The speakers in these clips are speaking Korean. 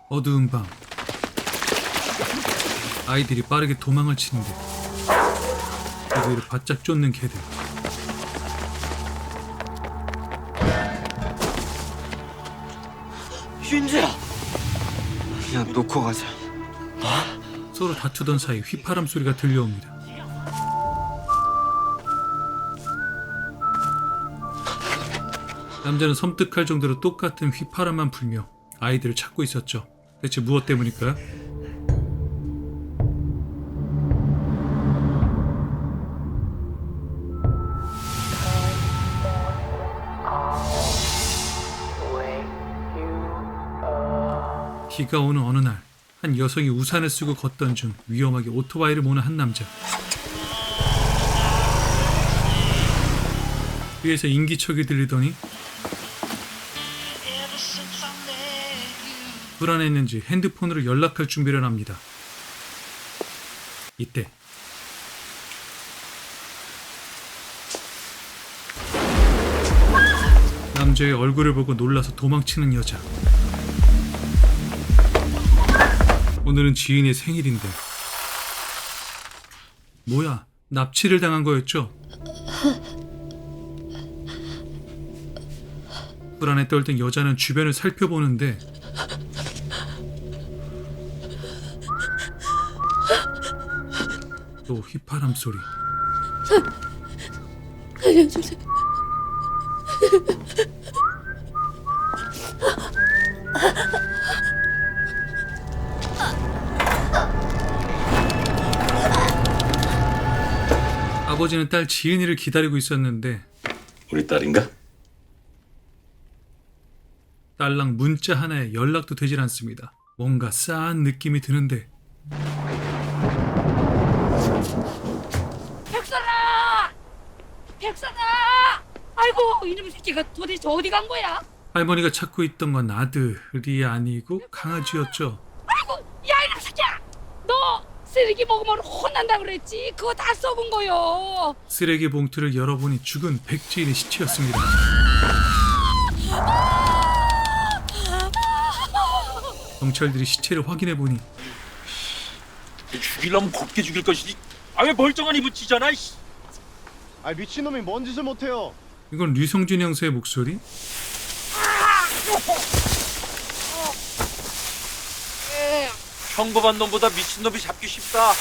어두운 밤, 아이들이 빠르게 도망을 치는데 그 뒤를 바짝 쫓는 개들. 윤주야, 그냥 놓고 가자. 서로 다투던 사이 휘파람 소리가 들려옵니다. 남자는 섬뜩할 정도로 똑같은 휘파람만 불며 아이들을 찾고 있었죠. 대체 무엇 때문일까요? 비가 오는 어느 날, 한 여성이 우산을 쓰고 걷던 중 위험하게 오토바이를 모는 한 남자. 뒤에서 인기척이 들리더니 불안했는지 핸드폰으로 연락할 준비를 합니다. 이때 남자의 얼굴을 보고 놀라서 도망치는 여자. 오늘은 지인의 생일인데 뭐야, 납치를 당한 거였죠? 불안에 떨던 여자는 주변을 살펴보는데 또 휘파람 소리. 알려주세요. 아버지는 딸 지은이를 기다리고 있었는데 우리 딸인가? 딸랑 문자 하나에 연락도 되질 않습니다. 뭔가 싸한 느낌이 드는데 백선아! 백선아! 아이고, 이놈의 새끼가 도대체 어디 간 거야? 할머니가 찾고 있던 건 아들이 아니고 강아지였죠. 아이고, 야 이놈 새끼야! 너 쓰레기 먹으면 혼난다 그랬지? 그거 다 썩은 거요. 쓰레기 봉투를 열어보니 죽은 백지인의 시체였습니다. 경찰들이 시체를 확인해보니 죽이려면 곱게 죽일 것이지. 아 왜 멀쩡한 이 붙이잖아. 아 미친놈이 뭔 짓을 못해요. 이건 류성준 형사의 목소리? 평범한 놈보다 미친 놈이 잡기 쉽다.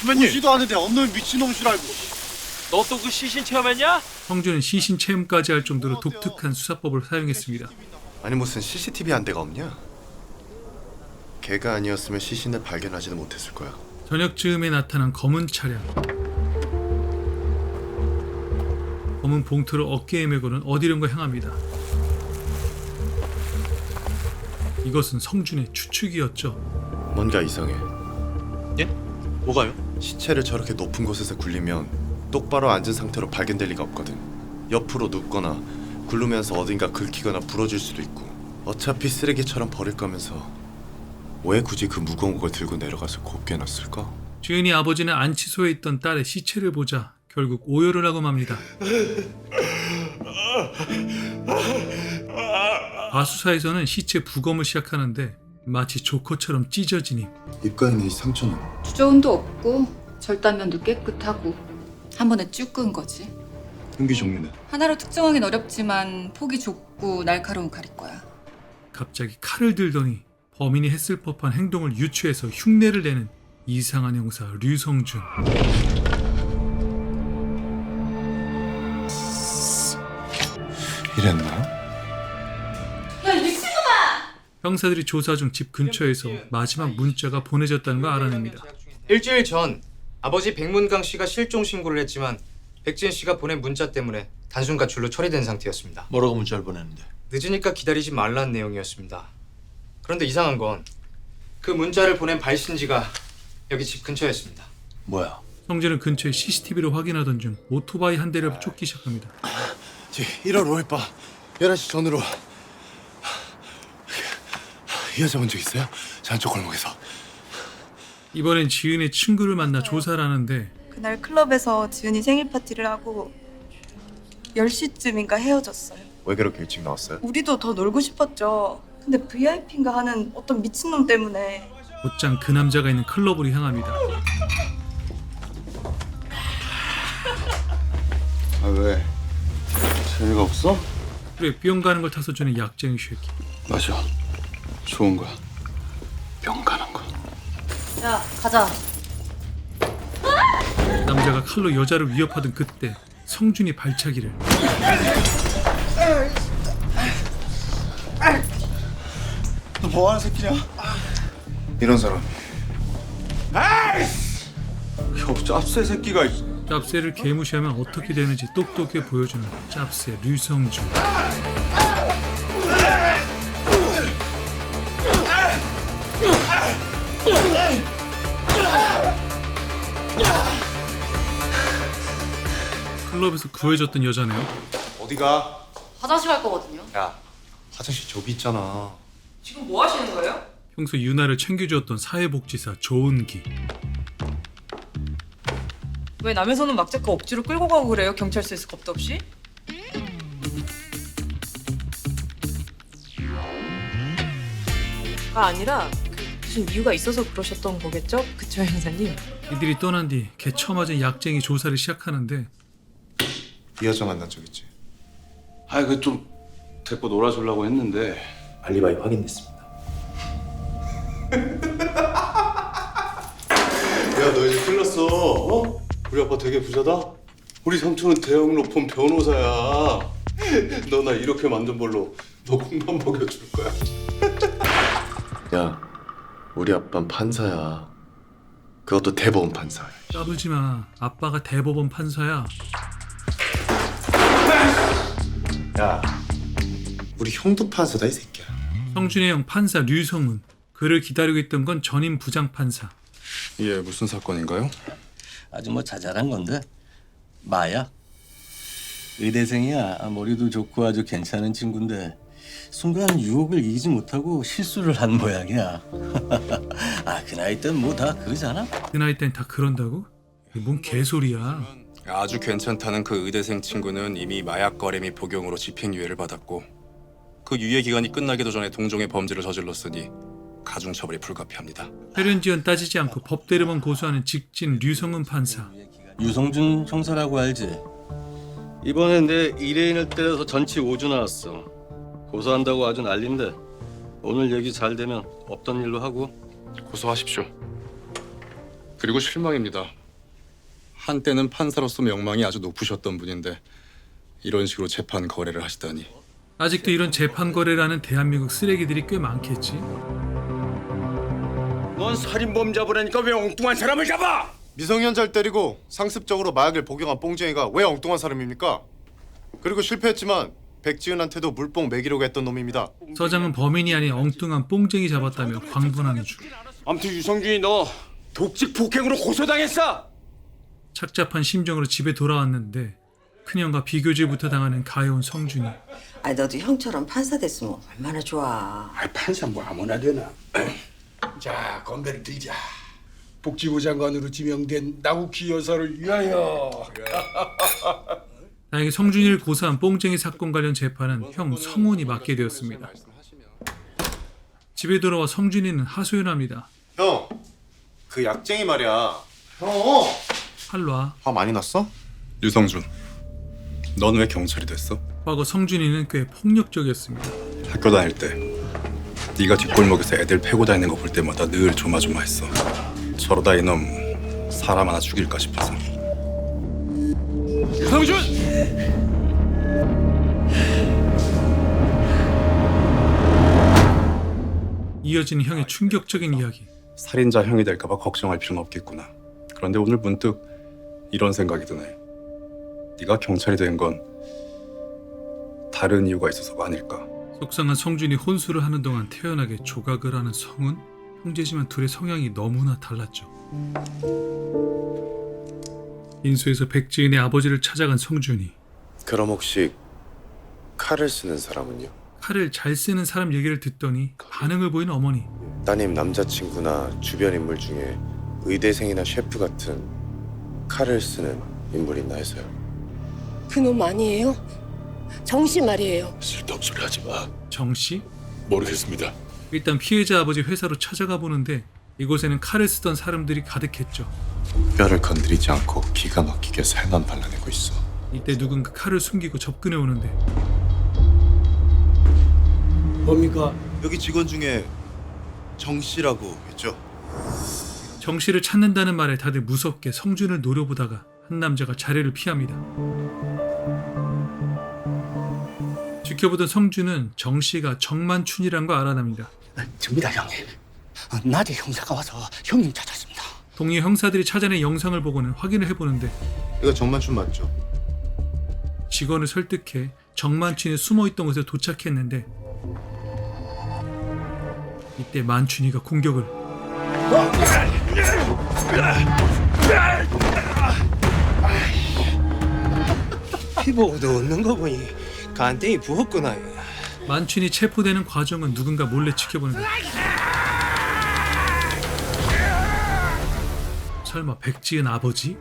보지도 않은데 없는 미친놈인 줄 알고. 너 또 그 시신 체험했냐? 성준은 시신 체험까지 할 정도로 독특한 수사법을 사용했습니다. 아니 무슨 CCTV 한 대가 없냐? 걔가 아니었으면 시신을 발견하지는 못했을 거야. 저녁 즈음에 나타난 검은 차량. 검은 봉투를 어깨에 메고는 어디론가 향합니다. 이것은 성준의 추측이었죠. 뭔가 이상해. 예? 뭐가요? 시체를 저렇게 높은 곳에서 굴리면 똑바로 앉은 상태로 발견될 리가 없거든. 옆으로 눕거나 굴르면서 어딘가 긁히거나 부러질 수도 있고. 어차피 쓰레기처럼 버릴 거면서 왜 굳이 그 무거운 걸 들고 내려가서 곱게 놨을까? 주인이 아버지는 안치소에 있던 딸의 시체를 보자 결국 오열을 하고 맙니다. 과수사에서는 시체 부검을 시작하는데 마치 조커처럼 찢어지니 입가에 있는 이 상처는 주저운도 없고 절단면도 깨끗하고 한 번에 쭉 끈 거지. 흉기 종류는 하나로 특정하긴 어렵지만 폭이 좁고 날카로운 칼일 거야. 갑자기 칼을 들더니 범인이 했을 법한 행동을 유추해서 흉내를 내는 이상한 형사 류성준. 이랬나? 야, 이 미친놈아! 형사들이 조사 중 집 근처에서 마지막 문자가 보내졌다는 걸 알아냅니다. 일주일 전 아버지 백문강 씨가 실종 신고를 했지만 백진 씨가 보낸 문자 때문에 단순 가출로 처리된 상태였습니다. 뭐라고 문자를 보냈는데? 늦으니까 기다리지 말라는 내용이었습니다. 그런데 이상한 건 그 문자를 보낸 발신지가 여기 집 근처였습니다. 뭐야? 성준은 근처에 CCTV를 확인하던 중 오토바이 한 대를 쫓기 시작합니다. 1월 5일 밤 11시 전으로 이 여자 본 적 있어요? 저쪽 골목에서. 이번엔 지은의 친구를 만나 조사를 하는데 그날 클럽에서 지은이 생일 파티를 하고 10시쯤인가 헤어졌어요. 왜 그렇게 일찍 나왔어요? 우리도 더 놀고 싶었죠. 근데 VIP인가 하는 어떤 미친놈 때문에 곧장 그 남자가 있는 클럽으로 향합니다. 아 왜? 재미가 없어? 그래 뿅 가는 걸 타서 주는 약쟁이 쉐키. 맞아. 좋은 거야. 뿅 가는 거. 야, 가자. 남자가 칼로 여자를 위협하던 그때 성준이 발차기를. 너 뭐 하는 새끼냐? 이런 사람 혀 짭새 새끼가. 짭새를 개무시하면 어떻게 되는지 똑똑해 보여주는 짭새 류성준. 클럽에서 구해줬던 여자네요. 어디가? 화장실 갈 거거든요. 야, 화장실 저기 있잖아. 지금 뭐 하시는 거예요? 평소 유나를 챙겨주었던 사회복지사 조은기. 왜 남의 손은 막 잡고 억지로 끌고 가고 그래요? 경찰서에서 겁도 없이? 가 아니라 무슨 이유가 있어서 그러셨던 거겠죠? 그쵸 형사님? 이들이 떠난 뒤 개 처맞은 약쟁이 조사를 시작하는데 이 여자 만난 적 있지? 아, 그 좀 데리고 놀아주려고 했는데. 알리바이 확인됐습니다. 야, 너 이제 큰일 났어. 어? 우리 아빠 되게 부자다? 우리 삼촌은 대형 로펌 변호사야. 너 나 이렇게 만든 벌로 너 공만 먹여줄 거야. 야, 우리 아빠는 판사야. 그것도 대법원 판사야. 까불지마. 아빠가 대법원 판사야. 야, 우리 형도 판사다 이 새끼야. 성준의 형 판사 류성은. 그를 기다리고 있던 건 전임 부장판사. 이게 무슨 사건인가요? 아주 뭐 자잘한 건데 마야 의대생이야. 머리도 좋고 아주 괜찮은 친구인데 순간 유혹을 이기지 못하고 실수를 한 모양이야. 아, 그 나이 땐 뭐 다 그러잖아. 그 나이 땐 다 그런다고? 이게 뭔 개소리야. 아주 괜찮다는 그 의대생 친구는 이미 마약 거래 및 복용으로 집행유예를 받았고 그 유예 기간이 끝나기도 전에 동종의 범죄를 저질렀으니 가중처벌이 불가피합니다. 회련지연 따지지 않고 법대리만 고소하는 직진 류성은 판사. 유성준 형사라고 알지? 이번에 내 일회인을 때려서 전치 5주 나왔어. 고소한다고 아주 난린데 오늘 얘기 잘 되면 없던 일로 하고. 고소하십시오. 그리고 실망입니다. 한때는 판사로서 명망이 아주 높으셨던 분인데 이런 식으로 재판 거래를 하시다니. 아직도 이런 재판 거래라는 대한민국 쓰레기들이 꽤 많겠지. 넌 살인범 잡으라니까 왜 엉뚱한 사람을 잡아? 미성년자를 때리고 상습적으로 마약을 복용한 뽕쟁이가 왜 엉뚱한 사람입니까? 그리고 실패했지만 백지은한테도 물뽕 먹이려고 했던 놈입니다. 서장은 범인이 아닌 엉뚱한 뽕쟁이 잡았다며 광분하는 중. 아무튼 유성준이 너 독직 폭행으로 고소당했어. 착잡한 심정으로 집에 돌아왔는데 큰형과 비교질부터 당하는 가여운 성준이. 아, 너도 형처럼 판사 됐으면 얼마나 좋아. 아, 판사 뭐 아무나 되나? 자, 건배를 들자. 복지부 장관으로 지명된 나국희 여사를 위하여. 다행히 성준이를 고소한 뽕쟁이 사건 관련 재판은 형 성훈이 맡게 되었습니다. 집에 돌아와 성준이는 하소연합니다. 형, 그 약쟁이 말이야. 형, 할로아. 화 많이 났어? 유성준, 넌 왜 경찰이 됐어? 과거 성준이는 꽤 폭력적이었습니다. 학교 다닐 때 네가 뒷골목에서 애들 패고 다니는 거 볼 때마다 늘 조마조마했어. 저러다 이놈 사람 하나 죽일까 싶어서. 유성준! 이어지는 형의 충격적인 이야기. 살인자 형이 될까 봐 걱정할 필요는 없겠구나. 그런데 오늘 문득 이런 생각이 드네. 네가 경찰이 된 건 다른 이유가 있어서가 아닐까. 속상한 성준이 혼수를 하는 동안 태연하게 조각을 하는 성은? 형제지만 둘의 성향이 너무나 달랐죠. 인수에서 백지은의 아버지를 찾아간 성준이. 그럼 혹시 칼을 쓰는 사람은요? 칼을 잘 쓰는 사람 얘기를 듣더니 반응을 보이는 어머니. 따님 남자친구나 주변 인물 중에 의대생이나 셰프 같은 칼을 쓰는 인물이 있나 해서요. 그놈 아니에요? 정씨 말이에요. 쓸데없는 소리 하지 마. 정씨? 모르겠습니다. 일단 피해자 아버지 회사로 찾아가 보는데 이곳에는 칼을 쓰던 사람들이 가득했죠. 뼈를 건드리지 않고 기가 막히게 살만 발라내고 있어. 이때 누군가 칼을 숨기고 접근해 오는데 뭡니까? 여기 직원 중에 정 씨라고 있죠? 정 씨를 찾는다는 말에 다들 무섭게 성준을 노려보다가 한 남자가 자리를 피합니다. 지켜보던 성준은 정 씨가 정만춘이란 거 알아납니다. 접니다, 형님. 낮에 형사가 와서 형님 찾았습니다. 동료 형사들이 찾아낸 영상을 보고는 확인을 해보는데 이거 정만춘 맞죠? 직원을 설득해 정만춘이 숨어있던 곳에 도착했는데 이때 만춘이가 공격을 피부도 없는 거 보니 간땡이 부었구나. 만춘이 체포되는 과정은 누군가 몰래 지켜보는데 설마 백지은 아버지?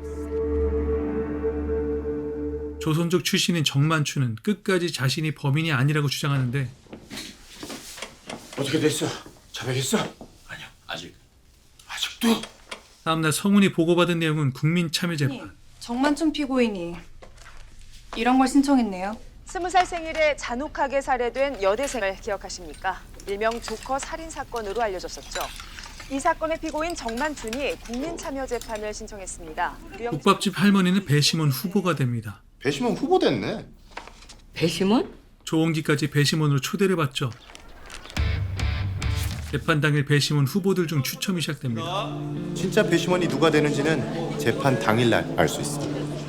조선족 출신인 정만춘은 끝까지 자신이 범인이 아니라고 주장하는데 어떻게 됐어? 자백했어? 아니요, 아직도. 다음날 성훈이 보고받은 내용은 국민참여재판. 정만춘 피고인이 이런 걸 신청했네요. 20살 생일에 잔혹하게 살해된 여대생을 기억하십니까? 일명 조커 살인 사건으로 알려졌었죠. 이 사건의 피고인 정만춘이 국민참여재판을 신청했습니다. 국밥집 할머니는 배심원 후보가 됩니다. 배심원 후보 됐네. 배심원? 조원기까지 배심원으로 초대를 받죠. 재판 당일 배심원 후보들 중 추첨이 시작됩니다. 진짜 배심원이 누가 되는지는 재판 당일날 알 수 있어.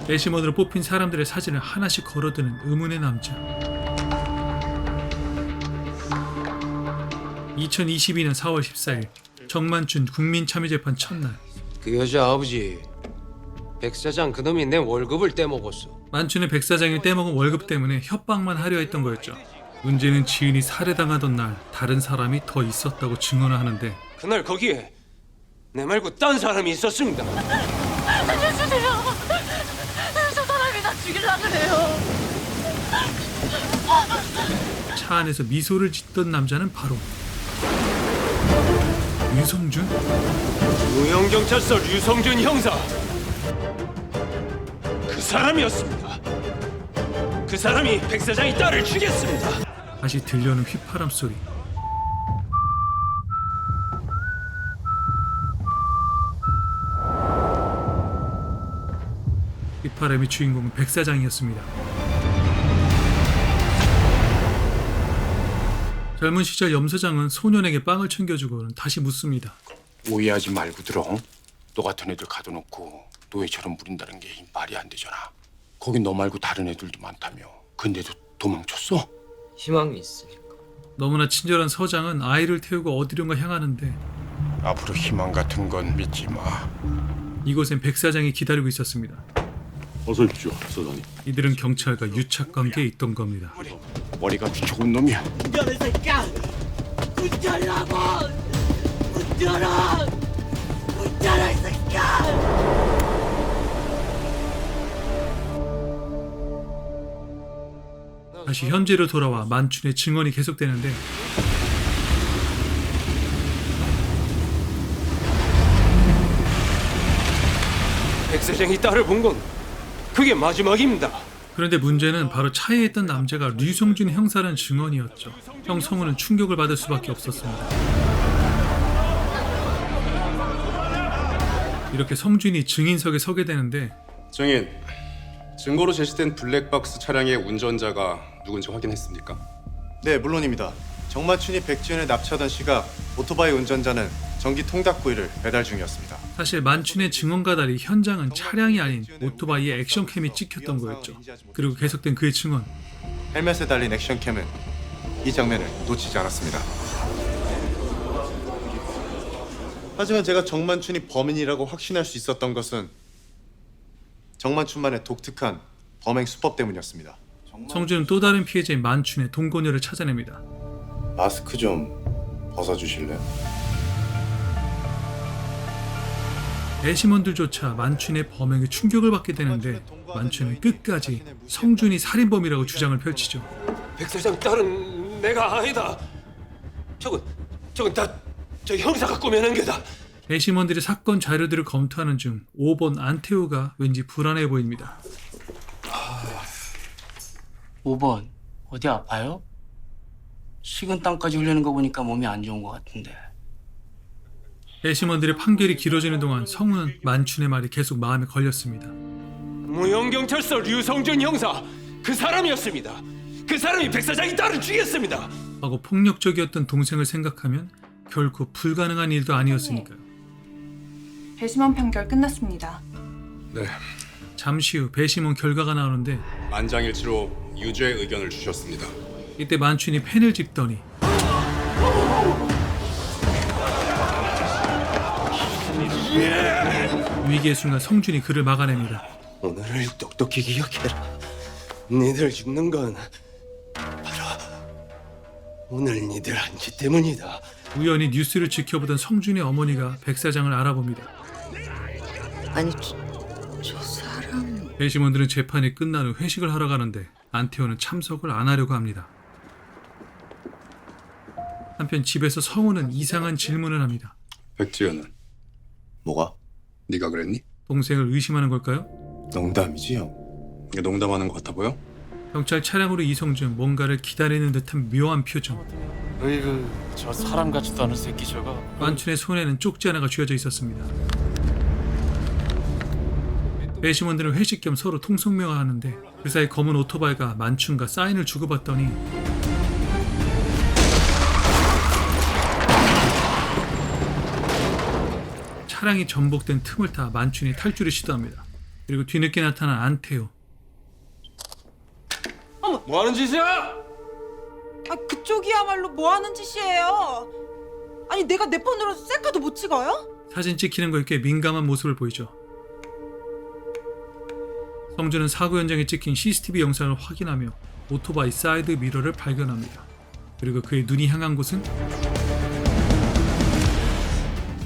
배심원으로 뽑힌 사람들의 사진을 하나씩 걸어두는 의문의 남자. 2022년 4월 14일 정만춘 국민참여재판 첫날. 그 여자 아버지 백 사장 그놈이 내 월급을 떼먹었어. 만춘은 백 사장이 떼먹은 월급 때문에 협박만 하려 했던 거였죠. 문제는 지은이 살해당하던 날 다른 사람이 더 있었다고 증언을 하는데 그날 거기에 내 말고 딴 사람이 있었습니다. 알려주세요. 저 사람이 나 죽일라 그래요. 차 안에서 미소를 짓던 남자는 바로 류성준? 무형경찰서 류성준 형사. 그 사람이었습니다. 그 사람이 백 사장의 딸을 죽였습니다. 다시 들려오는 휘파람 소리. 휘파람의 주인공은 백 사장이었습니다. 젊은 시절 염 사장은 소년에게 빵을 챙겨주고는 다시 묻습니다. 오해하지 말고 들어. 너 같은 애들 가둬놓고 노예처럼 부린다는 게 말이 안 되잖아. 거긴 너 말고 다른 애들도 많다며. 근데도 도망쳤어? 희망이 있으니까. 너무나 친절한 서장은 아이를 태우고 어디론가 향하는데 앞으로 희망 같은 건 믿지 마. 이곳엔 백 사장이 기다리고 있었습니다. 어서 오십시오, 서장님. 이들은 경찰과 유착 관계에 있던 겁니다. 머리가 좋은 놈이야. 문 열어, 이 새끼야. 문 열라고. 문 열어. 문 열어, 이 새끼야. 다시 현재로 돌아와 만춘의 증언이 계속되는데 백 사장이 딸을 본 건 그게 마지막입니다. 그런데 문제는 바로 차에 있던 남자가 류성준 형사라는 증언이었죠. 형 성우는 충격을 받을 수밖에 없었습니다. 이렇게 성준이 증인석에 서게 되는데 증인, 증거로 제시된 블랙박스 차량의 운전자가 누군지 확인했습니까? 네, 물론입니다. 정만춘이 백지연을 납치하던 시각 오토바이 운전자는 전기 통닭구이를 배달 중이었습니다. 사실 만춘의 증언과 달리 현장은 차량이 아닌 오토바이의 액션캠이 찍혔던 거였죠. 그리고 계속된 그의 증언. 헬멧에 달린 액션캠은 이 장면을 놓치지 않았습니다. 하지만 제가 정만춘이 범인이라고 확신할 수 있었던 것은 정만춘만의 독특한 범행 수법 때문이었습니다. 성준은 또 다른 피해자인 만춘의 동거녀를 찾아냅니다. 마스크 좀 벗어주실래요? 배심원들조차 만춘의 범행에 충격을 받게 되는데 만춘은 끝까지 성준이 살인범이라고 주장을 펼치죠. 백 사장 딸은 내가 아니다. 저건 다 저 형사가 꾸며낸 게다. 배심원들이 사건 자료들을 검토하는 중 5번 안태우가 왠지 불안해 보입니다. 5번 어디 아파요? 식은 땀까지 흘리는 거 보니까 몸이 안 좋은 것 같은데. 배심원들의 판결이 길어지는 동안 성우는 만춘의 말이 계속 마음에 걸렸습니다. 무용경찰서 류성준 형사 그 사람이었습니다. 그 사람이 백 사장이 딸을 죽였습니다. 하고 폭력적이었던 동생을 생각하면 결코 불가능한 일도 아니었으니까요. 배심원 판결 끝났습니다. 네. 잠시 후 배심원 결과가 나오는데 만장일치로 유죄 의견을 주셨습니다. 이때 만춘이 펜을 짚더니 위기의 순간 성준이 그를 막아냅니다. 오늘을 똑똑히 기억해라. 니들 죽는 건 바로 오늘 니들 한지 때문이다. 우연히 뉴스를 지켜보던 성준의 어머니가 백 사장을 알아봅니다. 아니 저 사람 배심원들은 재판이 끝난 후 회식을 하러 가는데 안태호는 참석을 안 하려고 합니다. 한편 집에서 성우는 이상한 질문을 합니다. 백지현은 뭐가? 네가 그랬니? 동생을 의심하는 걸까요? 농담이지 형. 이게 농담하는 것 같아 보여? 경찰 차량으로 이송 중 뭔가를 기다리는 듯한 묘한 표정. 으이그 저 사람 같지도 않은 새끼 저거. 만춘의 손에는 쪽지 하나가 쥐어져 있었습니다. 배심원들은 회식 겸 서로 통성명하는데 그 사이 검은 오토바이가 만춘과 사인을 주고받더니 차량이 전복된 틈을 타 만춘이 탈출을 시도합니다. 그리고 뒤늦게 나타난 안태호. 뭐 하는 짓이야? 그쪽이야말로 뭐 하는 짓이에요? 아니 내가 내 폰으로 셀카도 못 찍어요? 사진 찍히는 거에 꽤 민감한 모습을 보이죠. 성준은 사고 현장에 찍힌 CCTV 영상을 확인하며 오토바이 사이드 미러를 발견합니다. 그리고 그의 눈이 향한 곳은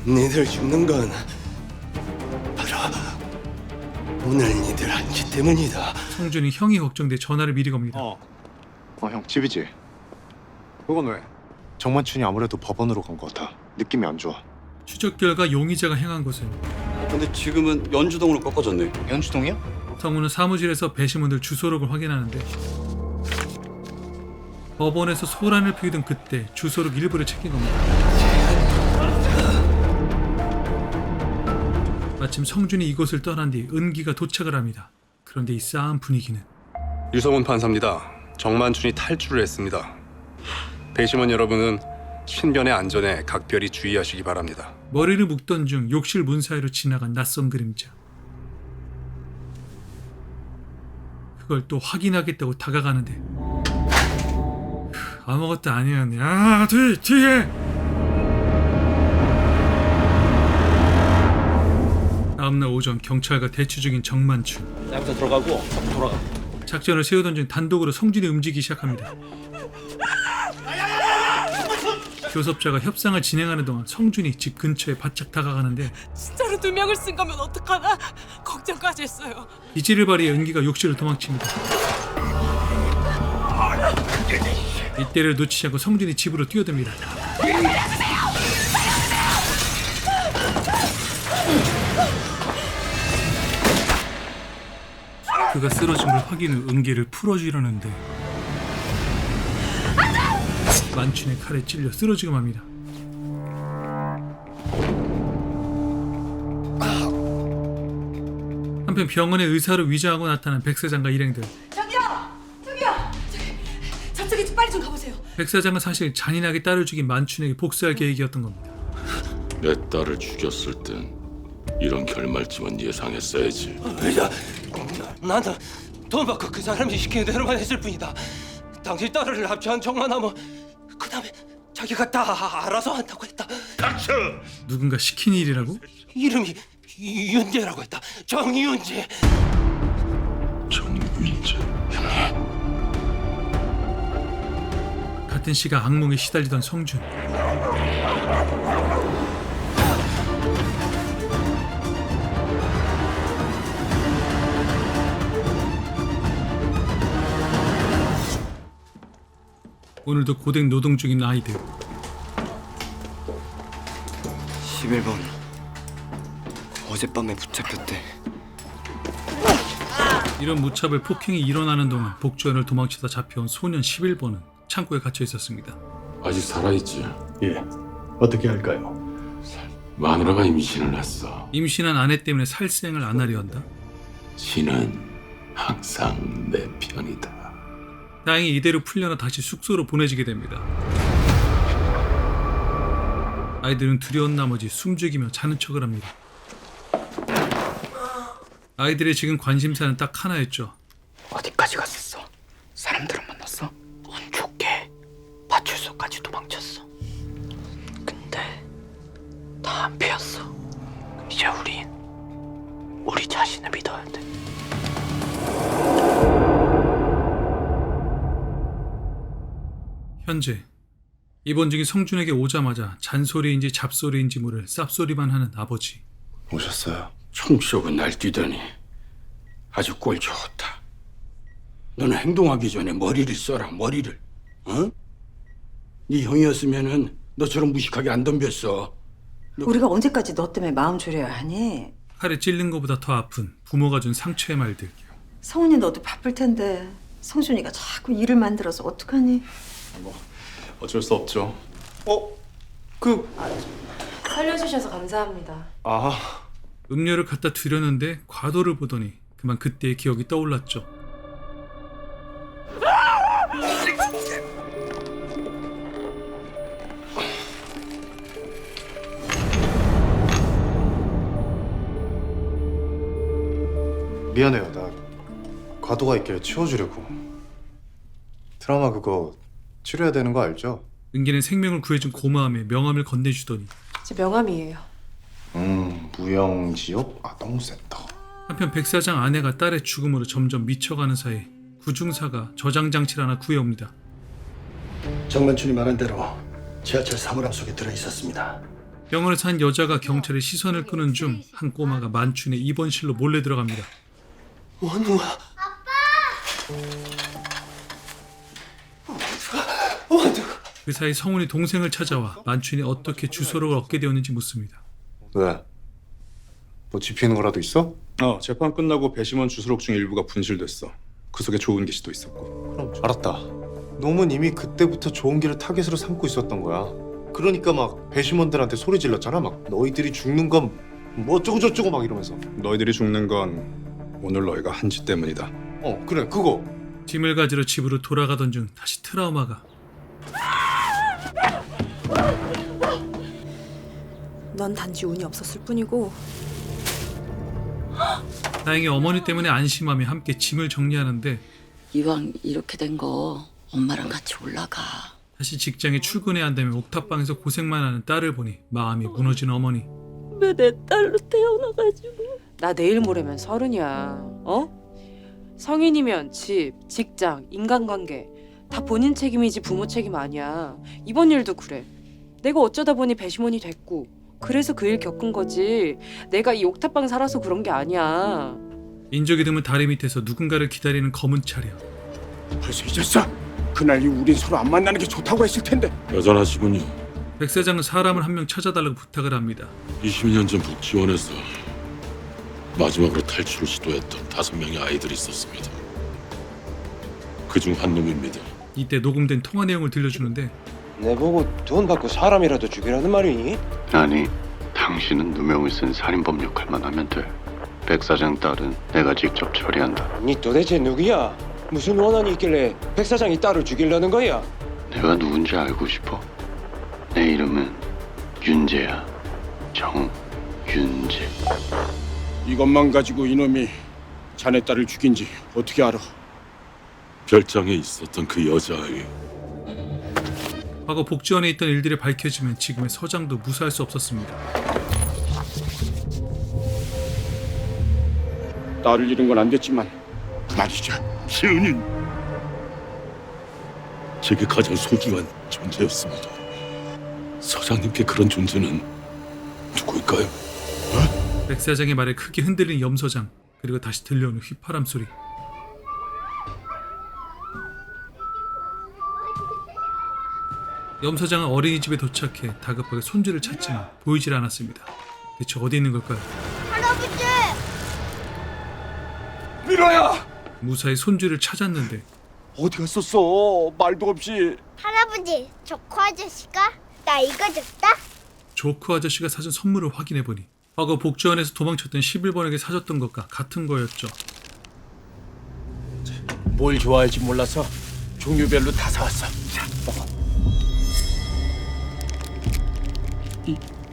니들 죽는 건 바로 오늘 니들 한지 때문이다. 성준이 형이 걱정돼 전화를 미리 겁니다. 형 집이지? 그건 왜? 정만춘이 아무래도 법원으로 간 것 같아. 느낌이 안 좋아. 추적 결과 용의자가 향한 곳은 근데 지금은 연주동으로 꺾어졌네. 연주동이요? 성우는 사무실에서 배심원들 주소록을 확인하는데 법원에서 소란을 피우던 그때 주소록 일부를 챙긴 겁니다. 마침 성준이 이곳을 떠난 뒤 은기가 도착을 합니다. 그런데 이 싸한 분위기는 유성훈 판사입니다. 정만춘이 탈출을 했습니다. 배심원 여러분은 신변의 안전에 각별히 주의하시기 바랍니다. 머리를 묶던 중 욕실 문 사이로 지나간 낯선 그림자. 그걸 또 확인하겠다고 다가가는데 아무것도 아니었네. 뒤에! 다음날 오전 경찰과 대치 중인 정만춘. 나부터 들어가고 돌아가. 작전을 세우던 중 단독으로 성준이 움직이기 시작합니다. 교섭자가 협상을 진행하는 동안 성준이 집 근처에 바짝 다가가는데 진짜로 2명을 쓴 거면 어떡하나 걱정까지 했어요. 이지를 발휘해 은기가 욕실을 도망칩니다. 이때를 놓치지 않고 성준이 집으로 뛰어듭니다. 그가 쓰러진 걸 확인 후 은기를 풀어주려는데 만춘의 칼에 찔려 쓰러지고 맙니다. 한편 병원의 의사로 위장하고 나타난 백 사장과 일행들. 저기요! 저쪽에 좀 빨리 좀 가보세요. 백 사장은 사실 잔인하게 딸을 죽인 만춘에게 복수할 계획이었던 겁니다. 내 딸을 죽였을 땐 이런 결말쯤은 예상했어야지. 나는 돈 받고 그 사람이 시키는 대로만 했을 뿐이다. 당신 딸을 납치한 정만하면 그 다음에 자기가 다 알아서 한다고 했다. 닥쳐! 누군가 시킨 일이라고? 이름이 윤재라고 했다. 정윤재. 정윤재 형님. 같은 시각 악몽에 시달리던 성준. 오늘도 고된 노동 중인 아이들. 11번 어젯밤에 붙잡혔대. 이런 무차별 폭행이 일어나는 동안 복주원을 도망치다 잡혀온 소년 11번은 창고에 갇혀 있었습니다. 아직 살아있지? 예. 어떻게 할까요? 마누라가 임신을 했어. 임신한 아내 때문에 살생을 안 하려 한다. 신은 항상 내 편이다. 다행히 이대로 풀려나 다시 숙소로 보내지게 됩니다. 아이들은 두려운 나머지 숨죽이며 자는 척을 합니다. 아이들의 지금 관심사는 딱 하나였죠. 어디까지 갔었어? 사람들은 만났어? 운 좋게 파출소까지 도망쳤어. 근데 다 안 피었어. 이제 우린 우리 자신을 믿어야 돼. 현재 입원 중인 성준에게 오자마자 잔소리인지 잡소리인지 모를 쌉소리만 하는 아버지. 오셨어요? 총쇼가 날뛰더니 아주 꼴 좋다. 너는 행동하기 전에 머리를 써라, 머리를. 어? 네 형이었으면은 너처럼 무식하게 안 덤볐어. 우리가 언제까지 너 때문에 마음 졸여야 하니? 칼에 찔린 것보다 더 아픈 부모가 준 상처의 말들. 성훈이 너도 바쁠 텐데 성준이가 자꾸 일을 만들어서 어떡하니? 어쩔 수 없죠. 살려주셔서 감사합니다. 음료를 갖다 드렸는데 과도를 보더니 그만 그때의 기억이 떠올랐죠. 미안해요. 나 과도가 있길래 치워주려고. 트라우마 그거 치료해야 되는 거 알죠? 은기는 생명을 구해준 고마움에 명함을 건네주더니 제 명함이에요. 무영지옥 아동센터. 한편 백 사장 아내가 딸의 죽음으로 점점 미쳐가는 사이 구중사가 저장 장치를 하나 구해옵니다. 정만춘이 말한 대로 지하철 사물함 속에 들어 있었습니다. 병원에서 한 여자가 경찰의 시선을 끄는 중 한 꼬마가 만춘의 입원실로 몰래 들어갑니다. 원우아. 그 사이 성훈이 동생을 찾아와 만춘이 어떻게 주소를 얻게 되었는지 묻습니다. 왜? 뭐 집히는 거라도 있어? 재판 끝나고 배심원 주소록 중 일부가 분실됐어. 그 속에 좋은 게시도 있었고. 그럼 알았다. 놈은 이미 그때부터 좋은 길을 타겟으로 삼고 있었던 거야. 그러니까 막 배심원들한테 소리 질렀잖아. 막 너희들이 죽는 건 뭐 어쩌고 저쩌고 막 이러면서. 너희들이 죽는 건 오늘 너희가 한 짓 때문이다. 그래 그거. 짐을 가지러 집으로 돌아가던 중 다시 트라우마가. 넌 단지 운이 없었을 뿐이고. 다행히 어머니 때문에 안심하며 함께 짐을 정리하는데 이왕 이렇게 된 거 엄마랑 같이 올라가. 다시 직장에 출근해야 한다며 옥탑방에서 고생만 하는 딸을 보니 마음이 무너진 어머니. 왜 내 딸로 태어나가지고. 나 내일 모레면 30이야. 성인이면 집, 직장, 인간관계 다 본인 책임이지 부모 책임 아니야. 이번 일도 그래. 내가 어쩌다 보니 배심원이 됐고 그래서 그 일 겪은 거지. 내가 이 옥탑방 살아서 그런 게 아니야. 인적이 드문 다리 밑에서 누군가를 기다리는 검은 차량. 벌써 잊었어? 그날 이후 우린 서로 안 만나는 게 좋다고 했을 텐데. 여전하시군요. 백 사장은 사람을 한 명 찾아달라고 부탁을 합니다. 20년 전 북지원에서 마지막으로 탈출을 시도했던 5명의 아이들이 있었습니다. 그중 한 놈입니다. 이때 녹음된 통화 내용을 들려주는데 내보고 돈 받고 사람이라도 죽이라는 말이니? 아니, 당신은 누명을 쓴 살인범 역할만 하면 돼. 백 사장 딸은 내가 직접 처리한다. 니 도대체 누구야? 무슨 원한이 있길래 백 사장이 딸을 죽이려는 거야? 내가 누군지 알고 싶어? 내 이름은 윤재야. 정윤재. 이것만 가지고 이놈이 자네 딸을 죽인지 어떻게 알아? 별장에 있었던 그 여자아이. 과거 복지원에 있던 일들이 밝혀지면 지금의 서장도 무사할 수 없었습니다. 딸을 잃은 건 안 됐지만 말이죠. 시은인. 제게 가장 소중한 존재였습니다. 서장님께 그런 존재는 누구일까요? 백 사장의 말에 크게 흔들린 염 서장. 그리고 다시 들려오는 휘파람 소리. 염 서장은 어린이집에 도착해 다급하게 손주를 찾지만 보이질 않았습니다. 대체 어디 있는 걸까요? 할아버지! 미로야! 무사히 손주를 찾았는데 어디 갔었어? 말도 없이. 할아버지, 조코 아저씨가 나 이거 줬다. 조크 아저씨가 사준 선물을 확인해보니 과거 복주원에서 도망쳤던 11번에게 사줬던 것과 같은 거였죠. 뭘 좋아할지 몰라서 종류별로 다 사왔어. 자, 먹어.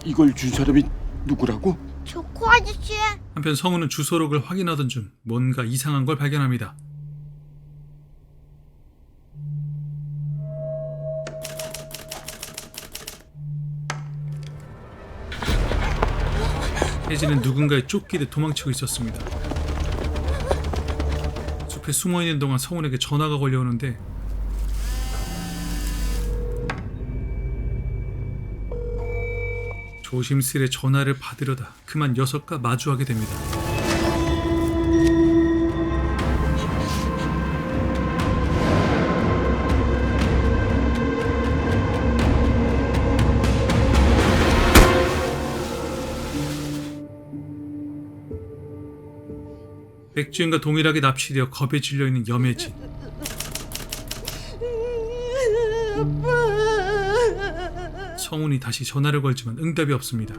이걸 준 사람이 누구라고? 조코 아저씨. 한편 성우는 주소록을 확인하던 중 뭔가 이상한 걸 발견합니다. 혜진은 누군가에 쫓기듯 도망치고 있었습니다. 숲에 숨어있는 동안 성훈에게 전화가 걸려오는데 조심스레 전화를 받으려다 그만 녀석과 마주하게 됩니다. 백지은과 동일하게 납치되어 겁에 질려있는 염혜진. 성훈이 다시 전화를 걸지만 응답이 없습니다.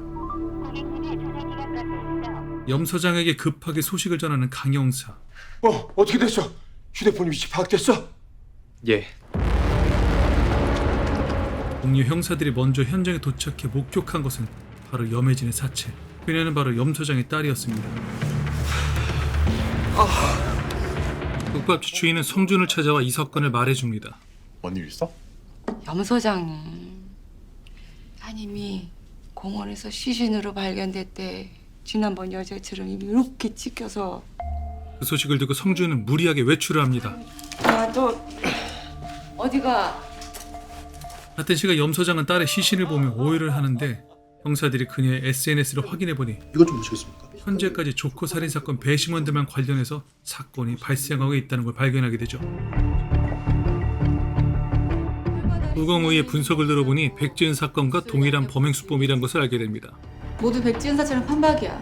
염 서장에게 급하게 소식을 전하는 강형사. 어떻게 됐어? 휴대폰 위치 파악됐어? 예. 동료 형사들이 먼저 현장에 도착해 목격한 것은 바로 염혜진의 사체. 그녀는 바로 염 서장의 딸이었습니다. 국밥집 주인은 성준을 찾아와 이 사건을 말해줍니다. 뭔 일 있어? 염 소장이 따님이 공원에서 시신으로 발견됐대. 지난번 여자처럼 이렇게 찢겨서. 그 소식을 듣고 성준은 무리하게 외출을 합니다. 야, 너 어디가? 같은 시각 염 서장은 딸의 시신을 보며 오해를 하는데 형사들이 그녀의 SNS를 확인해보니 이것 좀 보시겠습니까? 현재까지 조커 살인사건 배심원들만 관련해서 사건이 발생하고 있다는 걸 발견하게 되죠. 우공의의 분석을 들어보니 백지은 사건과 동일한 범행 수법이란 것을 알게 됩니다. 모두 백지은 사체는 판박이야.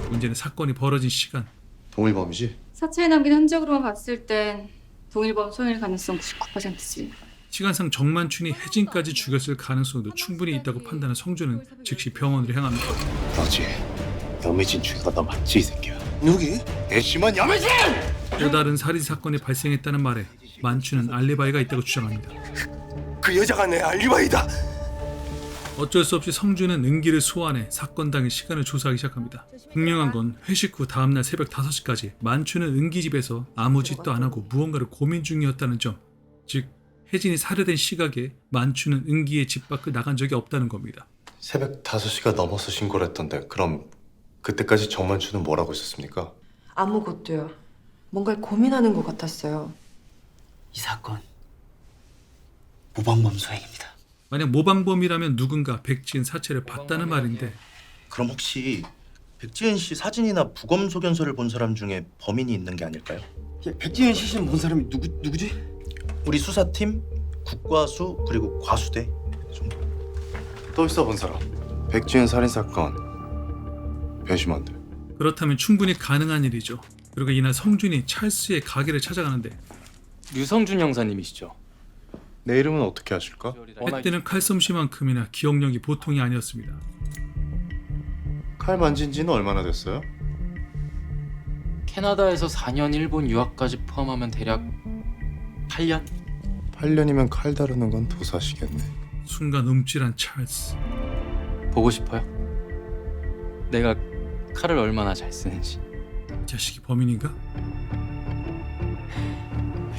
문제는 사건이 벌어진 시간. 동일범이지? 사체에 남긴 흔적으로만 봤을 땐 동일범 소일 가능성 99%지. 시간상 정만춘이 혜진까지 죽였을 가능성도 충분히 있다고 판단한 성준은 즉시 병원으로 향합니다. 너지? 염혜진 죽인 거 너 맞지 이 새끼야? 누기? 배심원 염혜진! 또 다른 살인사건이 발생했다는 말에 만춘은 알리바이가 있다고 주장합니다. 그 여자가 내 알리바이다. 어쩔 수 없이 성준은 은기를 소환해 사건 당일 시간을 조사하기 시작합니다. 분명한 건 회식 후 다음날 새벽 5시까지 만춘은 은기 집에서 아무 짓도 안 하고 무언가를 고민 중이었다는 점. 즉 혜진이 살해된 시각에 만춘은 은기의 집 밖을 나간 적이 없다는 겁니다. 새벽 5시가 넘어서 신고를 했던데 그럼 그때까지 정만추는 뭐라고 있었습니까? 아무것도요. 뭔가를 고민하는 것 같았어요. 이 사건 모방범 소행입니다. 만약 모방범이라면 누군가 백지은 사체를 봤다는 말인데 그럼 혹시 백지은 씨 사진이나 부검 소견서를 본 사람 중에 범인이 있는 게 아닐까요? 백지은 시신 본 사람이 누구지? 우리 수사팀, 국과수 그리고 과수대 정도. 또 있어 본 사람. 백지은 살인사건 배심원들. 그렇다면 충분히 가능한 일이죠. 그리고 이날 성준이 찰스의 가게를 찾아가는데 류성준 형사님이시죠? 내 이름은 어떻게 아실까? 햇때는 칼솜씨만큼이나 기억력이 보통이 아니었습니다. 칼 만진 지는 얼마나 됐어요? 캐나다에서 4년 일본 유학까지 포함하면 대략 8년? 8년이면 칼 다루는 건 도사시겠네. 순간 움찔한 찰스. 보고 싶어요? 내가 칼을 얼마나 잘 쓰는지. 이 자식이 범인인가?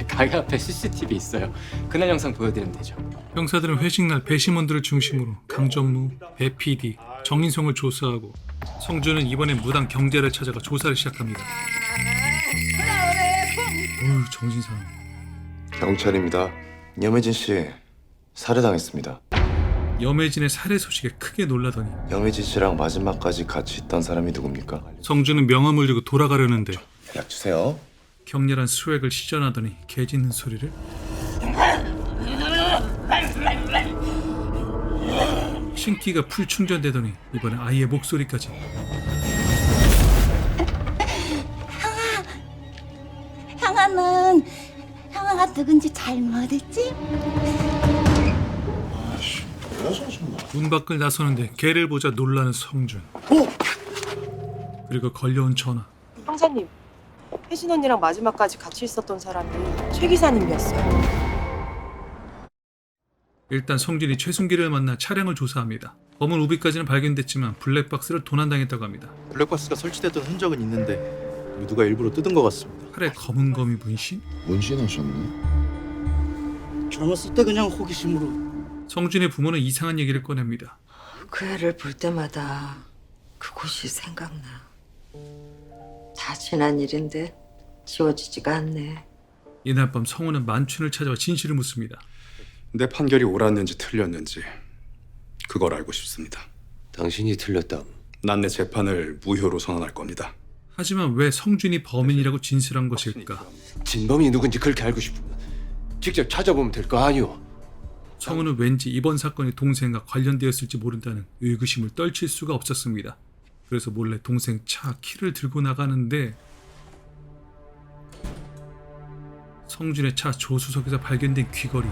가게 앞에 CCTV 있어요. 그날 영상 보여드리면 되죠. 형사들은 회식날 배심원들을 중심으로 강전무, 배 PD, 정인성을 조사하고 성준은 이번엔 무당 경제를 찾아가 조사를 시작합니다. 어휴 정신상. 경찰입니다. 염혜진 씨 살해당했습니다. 염혜진의 살해 소식에 크게 놀라더니 염혜진 씨랑 마지막까지 같이 있던 사람이 누굽니까? 성준은 명함을 들고 돌아가려는데 약 주세요. 격렬한 스웩을 시전하더니 개 짖는 소리를 신기가 풀 충전되더니 이번엔 아이의 목소리까지. 형아가 누군지 잘 모르지? 문 밖을 나서는데 개를 보자 놀라는 성준. 그리고 걸려온 전화. 형사님, 혜진 언니랑 마지막까지 같이 있었던 사람이 최 기사님이었어요. 일단 성준이 최순기를 만나 차량을 조사합니다. 검은 우비까지는 발견됐지만 블랙박스를 도난당했다고 합니다. 블랙박스가 설치됐던 흔적은 있는데 누가 일부러 뜯은 것 같습니다. 팔에 검은 거미 문신? 문신하셨네. 젊었을 때 그냥 호기심으로. 성준의 부모는 이상한 얘기를 꺼냅니다. 그 애를 볼 때마다 그곳이 생각나. 다 지난 일인데 지워지지가 않네. 이날 밤 성우는 만춘을 찾아와 진실을 묻습니다. 내 판결이 옳았는지 틀렸는지 그걸 알고 싶습니다. 당신이 틀렸다. 난 내 재판을 무효로 선언할 겁니다. 하지만 왜 성준이 범인이라고 진술한 것일까? 진범이 누군지 그렇게 알고 싶으면 직접 찾아보면 될 거 아니오. 성우는 왠지 이번 사건이 동생과 관련되었을지 모른다는 의구심을 떨칠 수가 없었습니다. 그래서 몰래 동생 차 키를 들고 나가는데 성준의 차 조수석에서 발견된 귀걸이.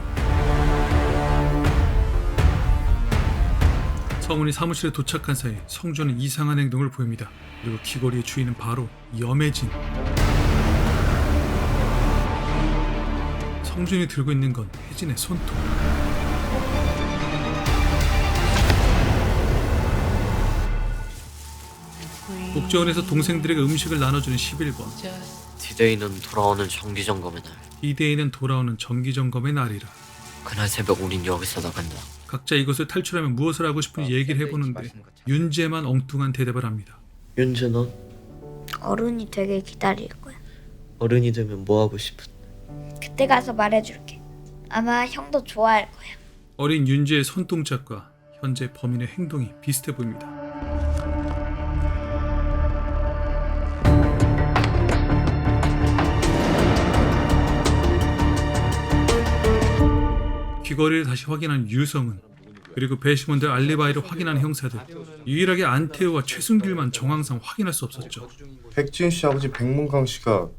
성훈이 사무실에 도착한 사이 성준은 이상한 행동을 보입니다. 그리고 귀걸이의 주인은 바로 염혜진. 성준이 들고 있는 건 혜진의 손톱. 국정원에서 동생들에게 음식을 나눠주는 11번. 디데이는 돌아오는 정기점검의 날. 디데이는 돌아오는 정기점검의 날이라. 그날 새벽 우린 여기서 나간다. 각자 이것을 탈출하면 무엇을 하고 싶은지 얘기를 해보는데 윤재만 엉뚱한 대답을 합니다. 윤재 넌? 어른이 되게 기다릴 거야. 어른이 되면 뭐 하고 싶은? 그때 가서 말해줄게. 아마 형도 좋아할 거야. 어린 윤재의 손동작과 현재 범인의 행동이 비슷해 보입니다. 귀걸이를 다시 확인한 유성은, 그리고 배심원들 알리바이를 확인한 형사들, 유일하게 안태우와 최순길만 정황상 확인할 수 없었죠. 백지은 씨 아버지 백문강 씨가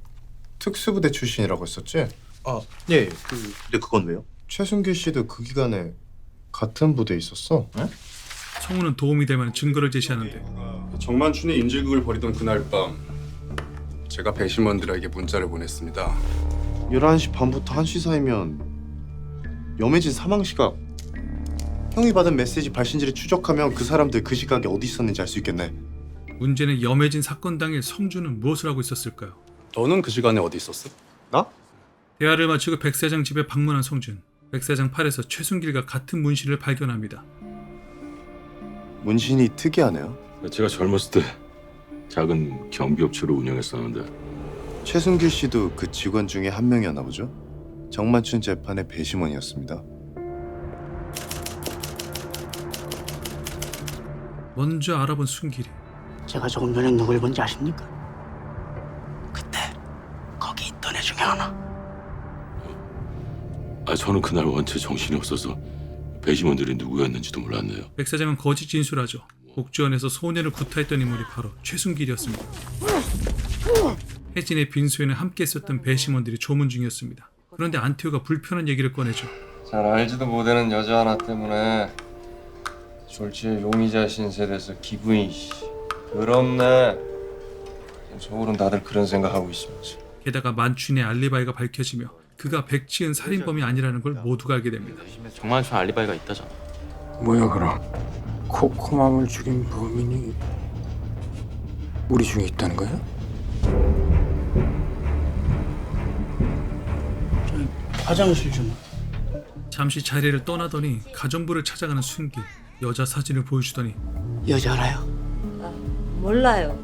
특수부대 출신이라고 했었지? 아, 예. 근데 그건 왜요? 최순길 씨도 그 기간에 같은 부대에 있었어? 네? 성우는 도움이 될 만한 증거를 제시하는데 정만춘이 인질극을 벌이던 그날 밤 제가 배심원들에게 문자를 보냈습니다. 11시 반부터 1시 사이면 염혜진 사망 시각. 형이 받은 메시지 발신지를 추적하면 그 사람들 그 시각에 어디 있었는지 알 수 있겠네. 문제는 염혜진 사건 당일 성준은 무엇을 하고 있었을까요? 너는 그 시간에 어디 있었어? 나? 대화를 마치고 백 사장 집에 방문한 성준. 백 사장 팔에서 최순길과 같은 문신을 발견합니다. 문신이 특이하네요. 제가 젊었을 때 작은 경비업체를 운영했었는데 최순길 씨도 그 직원 중에 한 명이었나 보죠? 정만춘 재판의 배심원이었습니다. 먼저 알아본 순길이. 제가 조금 전에 누굴 본지 아십니까? 그때 거기 있던 애 중에 하나. 저는 그날 원체 정신이 없어서 배심원들이 누구였는지도 몰랐네요. 백 사장은 거짓 진술하죠. 국정원에서 소년을 구타했던 인물이 바로 최순길이었습니다. 혜진의 빈소에는 함께 있었던 배심원들이 조문 중이었습니다. 그런데 안태우가 불편한 얘기를 꺼내죠. 잘 알지도 못하는 여자 하나 때문에 졸지의 용의자 신세대에서 기분이 더럽네. 속으로는 다들 그런 생각하고 있습니다. 게다가 만춘의 알리바이가 밝혀지며 그가 백지은 살인범이 아니라는 걸 모두가 알게 됩니다. 정만춘 알리바이가 있다잖아. 뭐야 그럼? 코코맘을 죽인 범인이 우리 중에 있다는 거야? 화장실 좀. 잠시 자리를 떠나더니 가정부를 찾아가는 순길. 여자 사진을 보여주더니 여자 알아요? 몰라요.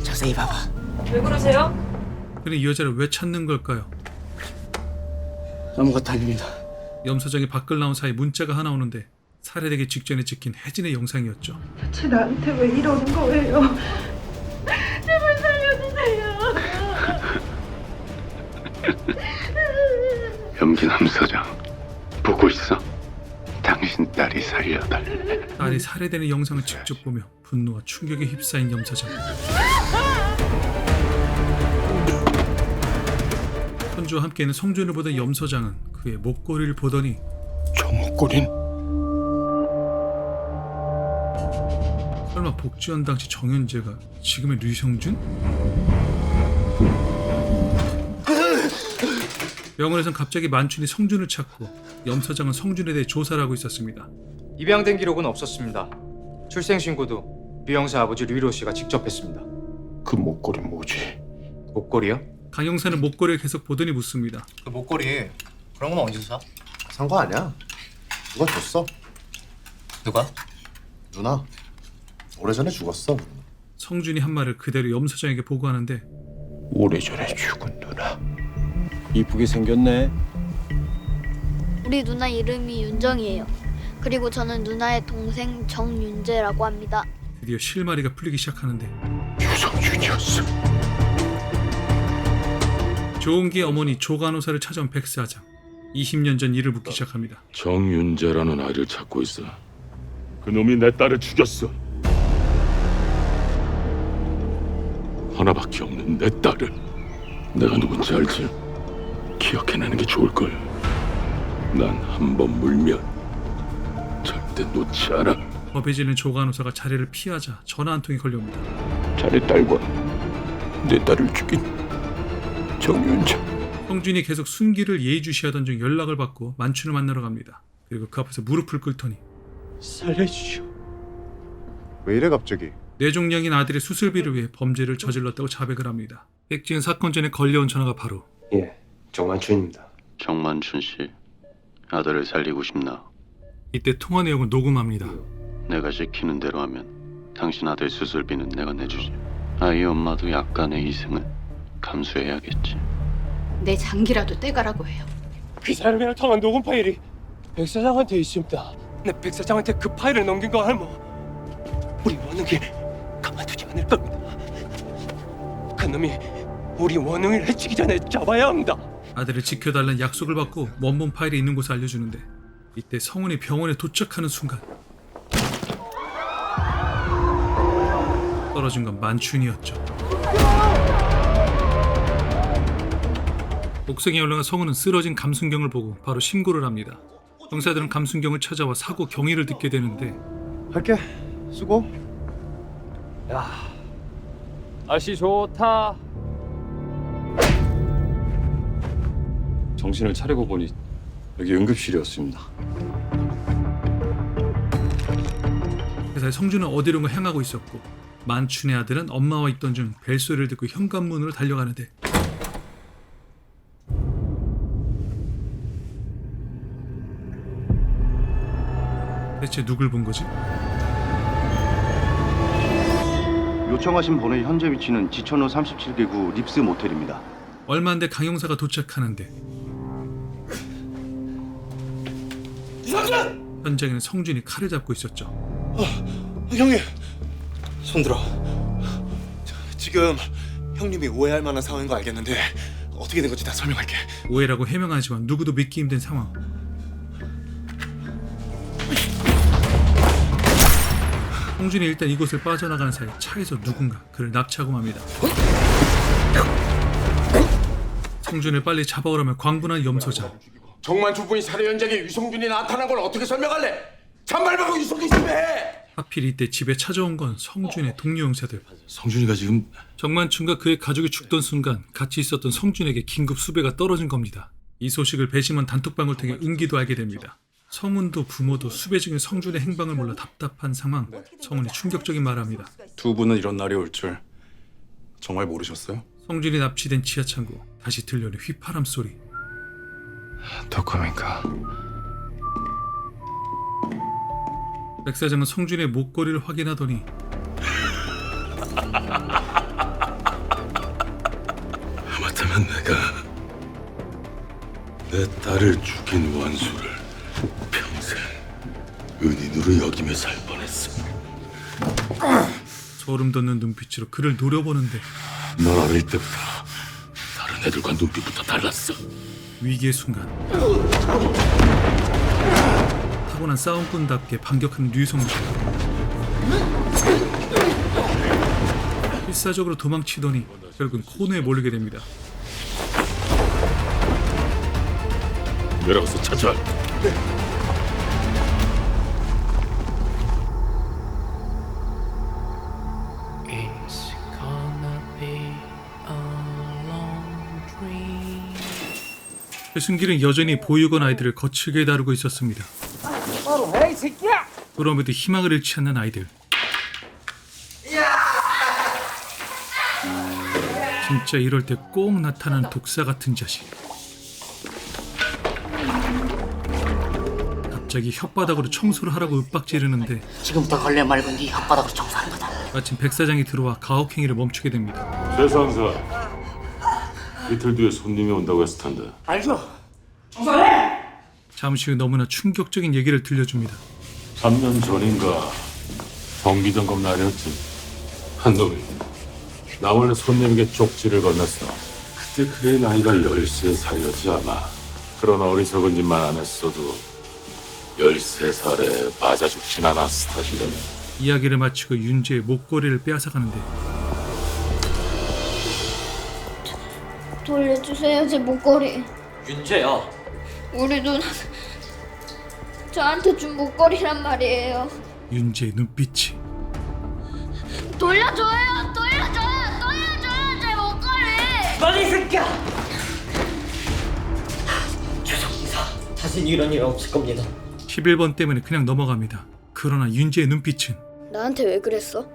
자세히 봐봐. 왜 그러세요? 그는 이 여자를 왜 찾는 걸까요? 아무것도 아닙니다. 염 사장이 밖을 나온 사이 문자가 하나 오는데 살해되기 직전에 찍힌 혜진의 영상이었죠. 대체 나한테 왜 이러는 거예요? 제발 살려주세요. 염기남 사장 보고 있어. 당신 딸이 살려달래. 딸이 살해되는 영상을 직접 보며 분노와 충격에 휩싸인 염사장. 현주와 함께는 성준을 보던 염서장은 그의 목걸이를 보더니 저 목걸이는? 설마 복지원 당시 정현재가 지금의 류성준? 병원에선 갑자기 만춘이 성준을 찾고 염서장은 성준에 대해 조사를 하고 있었습니다. 입양된 기록은 없었습니다. 출생신고도 류 형사 아버지 류일호 씨가 직접 했습니다. 그 목걸이 뭐지? 목걸이요? 강 형사는 목걸이를 계속 보더니 묻습니다. 그 목걸이 그런 건 어디서 사? 산 거 아니야. 누가 줬어? 누가? 누나. 오래전에 죽었어. 성준이 한 말을 그대로 염서장에게 보고하는데 오래전에 죽은 누나. 이쁘게 생겼네. 우리 누나 이름이 윤정이에요. 그리고 저는 누나의 동생 정윤재라고 합니다. 드디어 실마리가 풀리기 시작하는데 유성준이었어. 조은기의 어머니 조간호사를 찾아온 백사장. 20년 전 일을 묻기 시작합니다. 정윤재라는 아이를 찾고 있어. 그놈이 내 딸을 죽였어. 하나밖에 없는 내 딸을. 내가 누군지 알지? 기억해내는 게 좋을걸. 난 한 번 물면 절대 놓지 않아. 법에 질린 조간호사가 자리를 피하자 전화 한 통이 걸려옵니다. 자네 딸과 내 딸을 죽인 정윤재. 성준이 계속 순기를 예의주시하던 중 연락을 받고 만춘을 만나러 갑니다. 그리고 그 앞에서 무릎을 꿇더니 살려주시오. 왜 이래 갑자기? 뇌종양인 아들의 수술비를 위해 범죄를 저질렀다고 자백을 합니다. 백지은 사건 전에 걸려온 전화가 바로 예, 정만춘입니다. 정만춘 씨, 아들을 살리고 싶나? 이때 통화 내용을 녹음합니다. 내가 시키는 대로 하면 당신 아들 수술비는 내가 내주지. 아이 엄마도 약간의 희생은 감수해야겠지. 내 장기라도 떼가라고 해요. 그 사람이랑 통한 녹음 파일이 백 사장한테 있습니다. 내 백 사장한테 그 파일을 넘긴 거 알모? 우리 원웅이 가만두지 않을 겁니다. 그놈이 우리 원웅이를 해치기 전에 잡아야 합니다. 아들을 지켜달라는 약속을 받고 원본 파일이 있는 곳을 알려주는데 이때 성훈이 병원에 도착하는 순간 떨어진 건 만춘이었죠. 옥상에 올라간 성훈은 쓰러진 감순경을 보고 바로 신고를 합니다. 형사들은 감순경을 찾아와 사고 경위를 듣게 되는데 할게. 수고. 야, 날씨 좋다. 정신을 차리고 보니 여기 응급실이었습니다. 회사에 성준은 어디론가 향하고 있었고 만춘의 아들은 엄마와 있던 중 벨소리를 듣고 현관문으로 달려가는데 대체 누굴 본 거지? 요청하신 번호의 현재 위치는 지천로 37개구 립스 모텔입니다. 얼마 안 돼 강형사가 도착하는데 이상준! 현장에는 성준이 칼을 잡고 있었죠. 형님, 손들어. 지금 형님이 오해할 만한 상황인 거 알겠는데 어떻게 된 건지 다 설명할게. 오해라고 해명하지만 누구도 믿기 힘든 상황. 성준이 일단 이곳을 빠져나가는 사이 차에서 누군가 그를 납치하고 맙니다. 성준을 빨리 잡아오라며 광분한 염소장. 정만춘 분이 살해 현장에 유성준이 나타난 걸 어떻게 설명할래? 잔말하고 유성준 씨 해! 하필 이때 집에 찾아온 건 성준의 동료 형사들. 성준이가 지금 정만춘과 그의 가족이 죽던 순간 같이 있었던 성준에게 긴급 수배가 떨어진 겁니다. 이 소식을 배심원 단톡방을 통해 은기도 알게 됩니다. 성훈도 부모도 수배 중인 성준의 행방을 몰라 답답한 상황. 성훈이 충격적인 말을 합니다. 두 분은 이런 날이 올 줄 정말 모르셨어요? 성준이 납치된 지하창고. 다시 들려오는 휘파람 소리. 누굽니까? 백 사장은 성준의 목걸이를 확인하더니 하마터면 내가 내 딸을 죽인 원수를 평생 은인으로 여기며 살 뻔했어. 소름 돋는 눈빛으로 그를 노려보는데 넌 어릴 때부터 다른 애들과 눈빛부터 달랐어. 위기의 순간 타고난 싸움꾼답게 반격하는 류성준. 필사적으로 도망치더니 결국은 코너에 몰리게 됩니다. 내려가서 찾아. 최순길은 여전히 보육원 아이들을 거칠게 다루고 있었습니다. 그럼에도 희망을 잃지 않는 아이들. 진짜 이럴 때 꼭 나타나는 독사 같은 자식. 갑자기 혓바닥으로 청소를 하라고 윽박지르는데 지금부터 걸레 말고 네 혓바닥으로 청소하는 거다. 마침 백 사장이 들어와 가혹행위를 멈추게 됩니다. 최 상사, 이틀 뒤에 손님이 온다고 했을 텐데. 알죠. 청소해. 잠시 후 너무나 충격적인 얘기를 들려줍니다. 3년 전인가 정기점검 날이었지. 한 놈이 나 원래 손님에게 쪽지를 건넸어. 그때 그의 나이가 13살이었지 아마. 그런 어리석은 짓만 안 했어도 13살에 맞아 죽진 않았을 터인데. 이야기를 마치고 윤재의 목걸이를 빼앗아가는데 돌려주세요, 제 목걸이. 윤재야. 우리 누나 저한테 준 목걸이란 말이에요. 윤재의 눈빛이 돌려줘요, 제 목걸이. 너이 새끼야. 최성기사 다신 이런 일 없을 겁니다. 11번 때문에 그냥 넘어갑니다. 그러나 윤재의 눈빛은 나한테 왜 그랬어?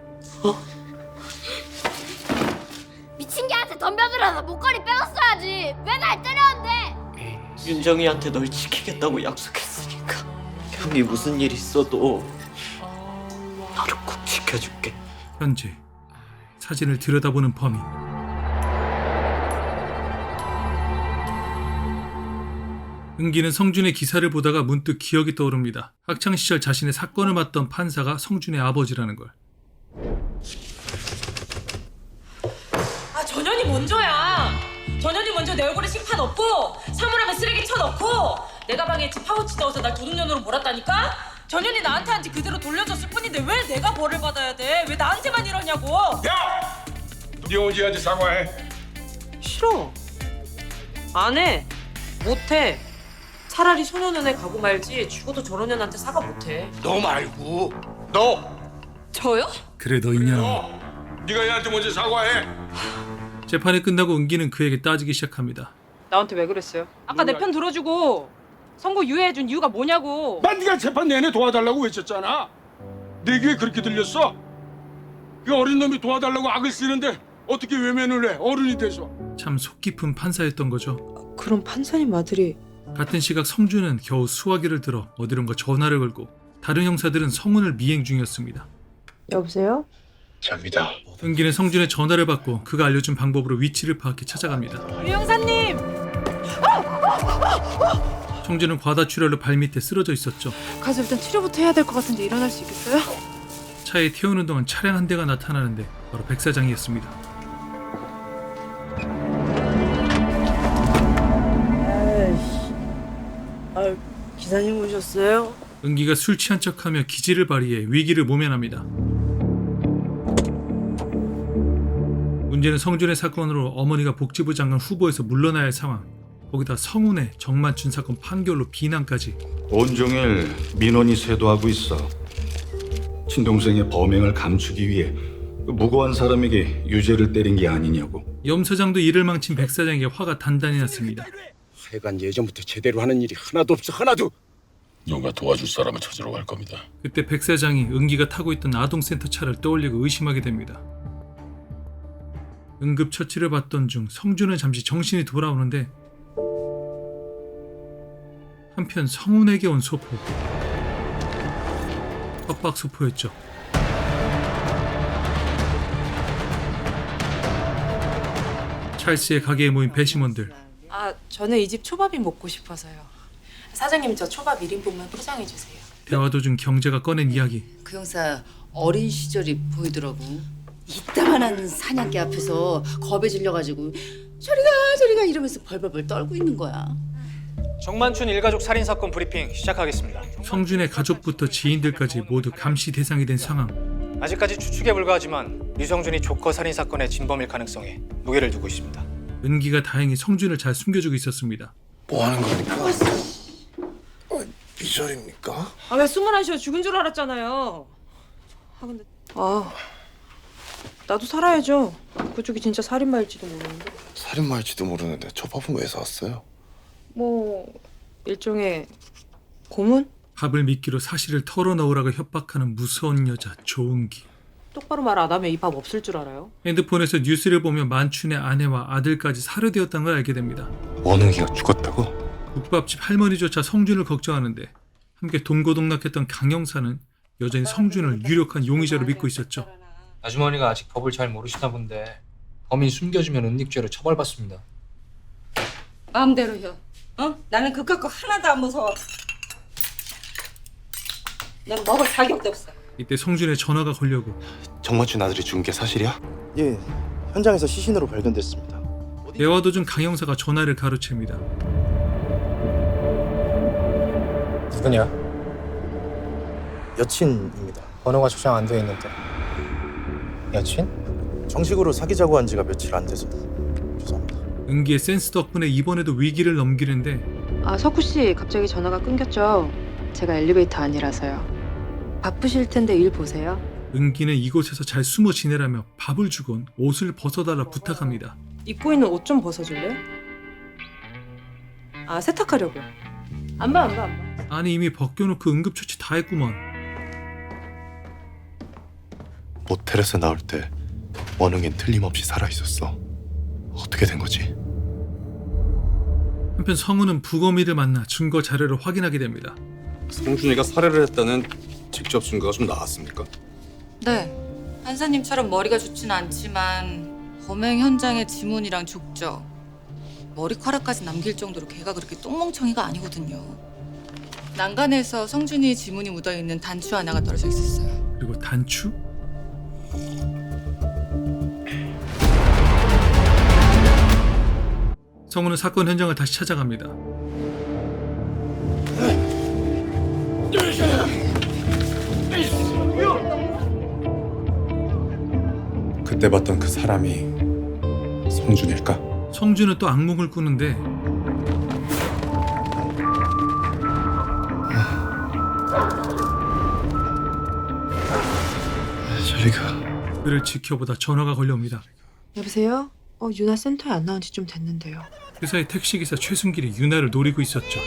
미친 개한테 덤벼들어서 목걸이 빼앗아야지. 왜 날 때렸는데? 윤정이한테 널 지키겠다고 약속했으니까. 형이 무슨 일 있어도 너를 꼭 지켜줄게. 현재 사진을 들여다보는 범인. 은기는 성준의 기사를 보다가 문득 기억이 떠오릅니다. 학창시절 자신의 사건을 맡던 판사가 성준의 아버지라는 걸. 아, 전현이 먼저야. 전현이 먼저 내 얼굴에 식판 엎고 사물함에 쓰레기 쳐넣고 내 가방에 집 파우치 넣어서 날 도둑년으로 몰았다니까? 전현이 나한테 한 지 그대로 돌려줬을 뿐인데 왜 내가 벌을 받아야 돼? 왜 나한테만 이러냐고. 야! 네 어지한테 사과해. 싫어. 안 해. 못 해. 차라리 소년원에 가고 말지 죽어도 저런 년한테 사과 못 해. 너 말고 너. 저요? 그래 너 있냐. 네가 얘한테 먼저 사과해. 재판이 끝나고 은기는 그에게 따지기 시작합니다. 나한테 왜 그랬어요? 아까 내 편 들어주고 선고 유예해준 이유가 뭐냐고. 난 네가 재판 내내 도와달라고 외쳤잖아. 내 귀에 그렇게 들렸어? 그 어린 놈이 도와달라고 악을 쓰는데 어떻게 외면을 해? 어른이 돼서. 참 속 깊은 판사였던 거죠. 그럼 판사님 아들이... 같은 시각 성준은 겨우 수화기를 들어 어디론가 전화를 걸고 다른 형사들은 성운을 미행 중이었습니다. 여보세요? 접니다. 은기는 성준의 전화를 받고 그가 알려준 방법으로 위치를 파악해 찾아갑니다. 유 형사님! 성준은 과다출혈로 발밑에 쓰러져 있었죠. 가서 일단 치료부터 해야 될 것 같은데 일어날 수 있겠어요? 차에 태우는 동안 차량 한 대가 나타나는데 바로 백 사장이었습니다. 기사님 오셨어요? 은기가 술 취한 척하며 기지를 발휘해 위기를 모면합니다. 문제는 성준의 사건으로 어머니가 복지부 장관 후보에서 물러나야 할 상황. 거기다 성운의 정만춘 사건 판결로 비난까지. 온종일 민원이 쇄도하고 있어. 친동생의 범행을 감추기 위해 무고한 사람에게 유죄를 때린 게 아니냐고. 염 사장도 이를 망친 백 사장에게 화가 단단히 났습니다. 하여간 예전부터 제대로 하는 일이 하나도 없어. 하나도. 누가 도와줄 사람을 찾으러 갈 겁니다. 그때 백 사장이 은기가 타고 있던 아동센터 차를 떠올리고 의심하게 됩니다. 응급처치를 받던 중 성준은 잠시 정신이 돌아오는데 한편 성운에게 온 소포. 협박 소포였죠. 찰스의 가게에 모인 배심원들. 아, 저는 이 집 초밥이 먹고 싶어서요. 사장님 저 초밥 1인분만 포장해 주세요. 대화 도중 경제가 꺼낸 이야기. 그 형사 어린 시절이 보이더라고. 이따만한 사냥개 앞에서 겁에 질려가지고 저리가 이러면서 벌벌벌 떨고 있는 거야. 정만춘 일가족 살인사건 브리핑 시작하겠습니다. 성준의 가족부터 지인들까지 모두 감시 대상이 된 상황. 아직까지 추측에 불과하지만 유성준이 조커 살인사건의 진범일 가능성에 무게를 두고 있습니다. 은기가 다행히 성준을 잘 숨겨주고 있었습니다. 뭐 하는 겁니까? 미절입니까? 아, 왜 숨을 안 쉬어? 죽은 줄 알았잖아요. 아, 근데 나도 살아야죠. 그쪽이 진짜 살인마일지도 모르는데. 살인마일지도 모르는데 저 밥은 왜 사왔어요? 뭐 일종의 고문? 밥을 미끼로 사실을 털어놓으라고 협박하는 무서운 여자 조은기. 똑바로 말 안 하면 이 밥 없을 줄 알아요? 핸드폰에서 뉴스를 보며 만춘의 아내와 아들까지 살해되었다는 걸 알게 됩니다. 원웅이가 죽었다고? 국밥집 할머니조차 성준을 걱정하는데 함께 동고동락했던 강영사는 여전히 성준을 유력한 용의자로 믿고 있었죠. 아주머니가 아직 법을 잘 모르시나 본데 범인 숨겨주면 은닉죄로 처벌받습니다. 마음대로 해. 나는 그깟 거 하나도 안 무서워. 난 먹을 자격도 없어. 이때 성준의 전화가 걸려오고 정만춘 아들이 죽은 게 사실이야? 예, 현장에서 시신으로 발견됐습니다. 대화 도중 강영사가 전화를 가로챕니다. 누구냐? 여친입니다. 번호가 저장 안 돼 있는데. 여친? 정식으로 사귀자고 한 지가 며칠 안 돼서 죄송합니다. 은기의 센스 덕분에 이번에도 위기를 넘기는데 아, 석우 씨 갑자기 전화가 끊겼죠? 제가 엘리베이터 아니라서요. 바쁘실 텐데 일 보세요. 은기는 이곳에서 잘 숨어 지내라며 밥을 주곤 옷을 벗어달라 부탁합니다. 입고 있는 옷 좀 벗어줄래요? 아, 세탁하려고요. 안 봐. 아니 이미 벗겨놓고 응급처치 다 했구먼. 모텔에서 나올 때 원웅엔 틀림없이 살아있었어. 어떻게 된 거지? 한편 성우는 부검이를 만나 증거 자료를 확인하게 됩니다. 성준이가 살해를 했다는 직접 증거가 좀 나왔습니까? 네. 판사님처럼 머리가 좋진 않지만 범행 현장의 지문이랑 족저, 머리카락까지 남길 정도로 걔가 그렇게 똥멍청이가 아니거든요. 난간에서 성준이의 지문이 묻어있는 단추 하나가 떨어져 있었어요. 그리고 단추? 성우는 사건 현장을 다시 찾아갑니다. 그때 봤던 그 사람이 성준일까? 성준은 또 악몽을 꾸는데 저리가. 그를 지켜보다 전화가 걸려옵니다. 여보세요? 유나 센터에 안 나온 지 좀 됐는데요. 그 사이 택시기사 최순길이 유나를 노리고 있었죠.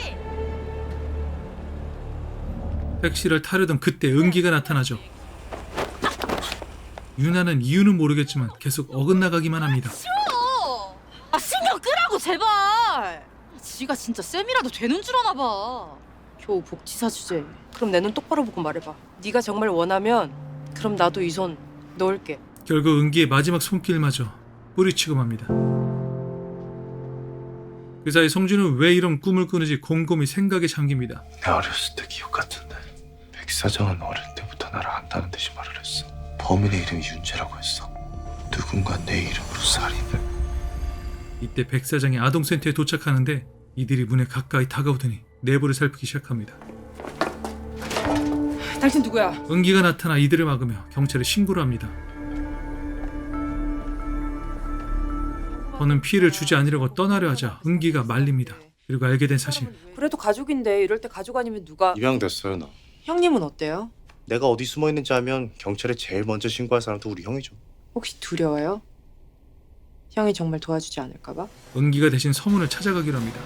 택시를 타려던 그때 은기가 나타나죠. 유나는 이유는 모르겠지만 계속 어긋나가기만 합니다. 아, 신경 끄라고 제발. 지가 진짜 쌤이라도 되는 줄 아나 봐. 겨우 복지사 주제. 그럼 내 눈 똑바로 보고 말해봐. 네가 정말 원하면 그럼 나도 이 손 넣을게. 결국 은기의 마지막 손길마저 뿌리치고 맙니다. 그 사이 성준은 왜 이런 꿈을 꾸는지 곰곰이 생각에 잠깁니다. 내 어렸을 때 기억 같은데 백 사장은 어릴 때부터 나를 안다는 듯이 말을 했어. 범인의 이름이 윤재라고 했어. 누군가 내 이름으로 살인을. 이때 백 사장이 아동센터에 도착하는데 이들이 문에 가까이 다가오더니 내부를 살피기 시작합니다. 당신 누구야? 은기가 나타나 이들을 막으며 경찰에 신고를 합니다. 더는 피해를 주지 않으려고 떠나려 하자 은기가 말립니다. 그리고 알게 된 사실. 그래도 가족인데 이럴 때 가족 아니면 누가? 입양됐어요 나. 형님은 어때요? 내가 어디 숨어 있는지 알면 경찰에 제일 먼저 신고할 사람도 우리 형이죠. 혹시 두려워요? 형이 정말 도와주지 않을까 봐? 은기가 대신 성훈을 찾아가기로 합니다.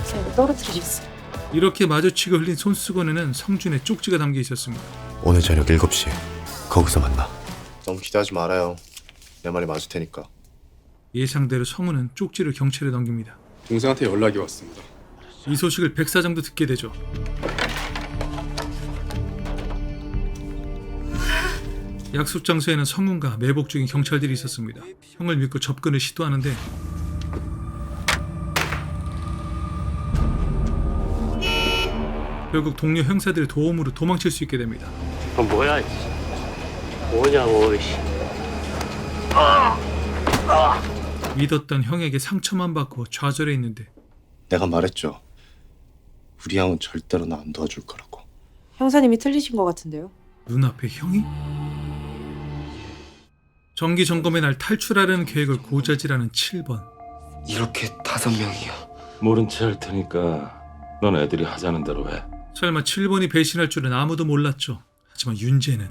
제가 떨어뜨리겠어. 이렇게 마주치고 흘린 손수건에는 성준의 쪽지가 담겨 있었습니다. 오늘 저녁 7시 거기서 만나. 너무 기대하지 말아요. 내 말이 맞을 테니까. 예상대로 성훈은 쪽지를 경찰에 넘깁니다. 동생한테 연락이 왔습니다. 이 소식을 백 사장도 듣게 되죠. 약속 장소에는 성훈과 매복 중인 경찰들이 있었습니다. 형을 믿고 접근을 시도하는데 결국 동료 형사들의 도움으로 도망칠 수 있게 됩니다. 뭐야? 뭐냐고. 믿었던 형에게 상처만 받고 좌절해 있는데 내가 말했죠. 우리 형은 절대로 나 안 도와줄 거라고. 형사님이 틀리신 것 같은데요. 눈앞에 형이? 정기 점검의 날 탈출하려는 계획을 고자질하는 7번. 이렇게 5명이야. 모른 채 할 테니까 넌 애들이 하자는 대로 해. 설마 7번이 배신할 줄은 아무도 몰랐죠. 하지만 윤재는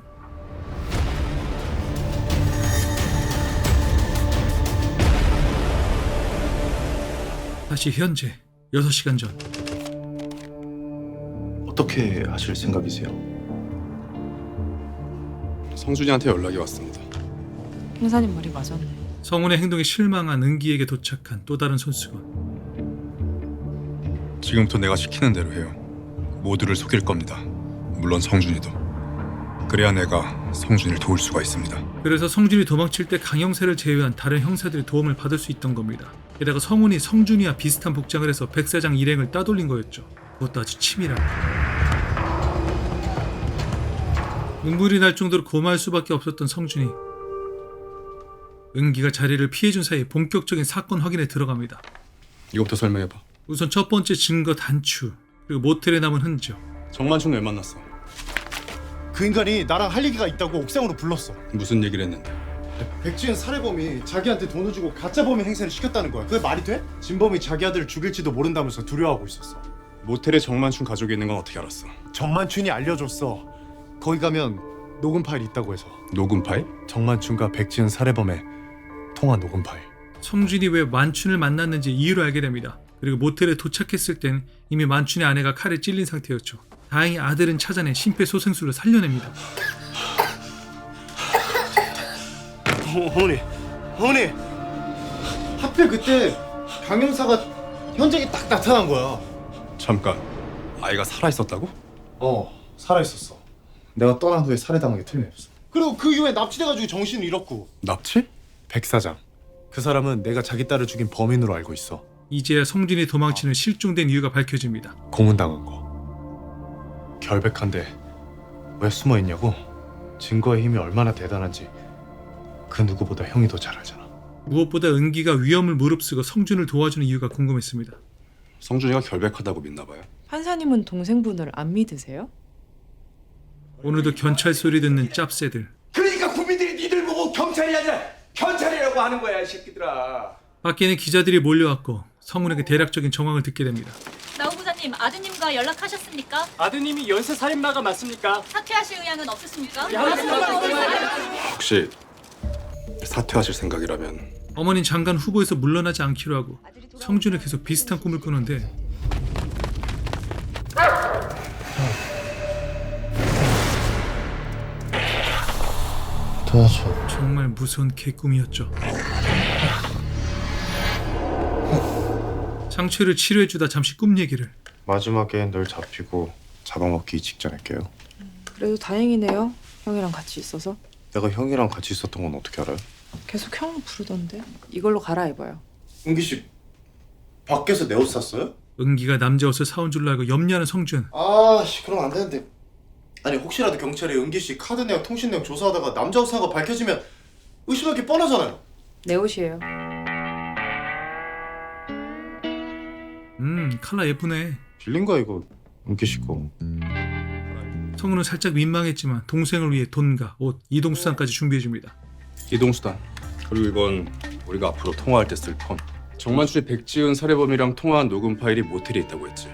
다시 현재 6시간 전. 어떻게 하실 생각이세요? 성준이한테 연락이 왔습니다. 형사님 말이 맞았네. 성훈의 행동에 실망한 은기에게 도착한 또 다른 손수건. 지금부터 내가 시키는 대로 해요. 모두를 속일 겁니다. 물론 성준이도. 그래야 내가 성준이를 도울 수가 있습니다. 그래서 성준이 도망칠 때 강형사를 제외한 다른 형사들의 도움을 받을 수 있던 겁니다. 게다가 성훈이 성준이와 비슷한 복장을 해서 백 사장 일행을 따돌린 거였죠. 그것도 아주 치밀하게. 눈물이 날 정도로 고마울 수밖에 없었던 성준이. 은기가 자리를 피해준 사이 본격적인 사건 확인에 들어갑니다. 이거부터 설명해봐. 우선 첫 번째 증거 단추, 그리고 모텔에 남은 흔적. 정만춘 왜 만났어? 그 인간이 나랑 할 얘기가 있다고 옥상으로 불렀어. 무슨 얘기를 했는데? 백지은 살해범이 자기한테 돈을 주고 가짜 범인 행세를 시켰다는 거야. 그게 말이 돼? 진범이 자기 아들을 죽일지도 모른다면서 두려워하고 있었어. 모텔에 정만춘 가족이 있는 건 어떻게 알았어? 정만춘이 알려줬어. 거기 가면 녹음 파일이 있다고 해서. 녹음 파일? 정만춘과 백지은 살해범의 통화 녹음 파일. 성준이 왜 만춘을 만났는지 이유를 알게 됩니다. 그리고 모텔에 도착했을 땐 이미 만춘의 아내가 칼에 찔린 상태였죠. 다행히 아들은 찾아내 심폐소생술로 살려냅니다. 어머니, 하필 그때 강형사가 현장에 딱 나타난 거야. 잠깐, 아이가 살아있었다고? 살아있었어. 내가 떠난 후에 살해당하게 틀림없어. 그리고 그 이후에 납치돼가지고 정신을 잃었고. 납치? 백 사장. 그 사람은 내가 자기 딸을 죽인 범인으로 알고 있어. 이제야 성준이 도망치는 실종된 이유가 밝혀집니다. 고문당한 거. 결백한데 왜 숨어있냐고? 증거의 힘이 얼마나 대단한지 그 누구보다 형이 더 잘 알잖아. 무엇보다 은기가 위험을 무릅쓰고 성준을 도와주는 이유가 궁금했습니다. 성준이가 결백하다고 믿나봐요. 판사님은 동생분을 안 믿으세요? 오늘도 경찰 소리 듣는 짭새들. 그러니까 국민들이 니들 보고 경찰이 아니라 현찰이라고 하는 거야, 이 새끼들아. 밖에는 기자들이 몰려왔고 성훈에게 대략적인 정황을 듣게 됩니다. 나우 부사님, 아드님과 연락하셨습니까? 아드님이 연쇄 살인마가 맞습니까? 사퇴하실 의향은 없으십니까? 혹시 사퇴하실 생각이라면 어머니는 장관 후보에서 물러나지 않기로 하고 성준은 계속 비슷한 꿈을 꾸는데 도와줘. 정말 무서운 개꿈이었죠. 상처를 치료해주다 잠시 꿈 얘기를. 마지막에 널 잡히고 잡아먹기 직전에 깨요. 그래도 다행이네요. 형이랑 같이 있어서. 내가 형이랑 같이 있었던 건 어떻게 알아요? 계속 형을 부르던데. 이걸로 갈아입어요. 은기 씨, 밖에서 내 옷 샀어요? 은기가 남자 옷을 사온 줄로 알고 염려하는 성준. 그럼 안 되는데. 아니 혹시라도 경찰이 은기 씨 카드 내역, 통신 내역 조사하다가 남자 옷 산 거 밝혀지면 의심할 게 뻔하잖아요. 내 옷이에요. 칼라 예쁘네. 빌린 거야 이거, 은기 씨 거. 성우는 살짝 민망했지만 동생을 위해 돈과 옷, 이동수단까지 준비해줍니다. 이동수단. 그리고 이건 우리가 앞으로 통화할 때 쓸 폰. 정만춘이 백지은 살해범이랑 통화한 녹음 파일이 모텔에 있다고 했지.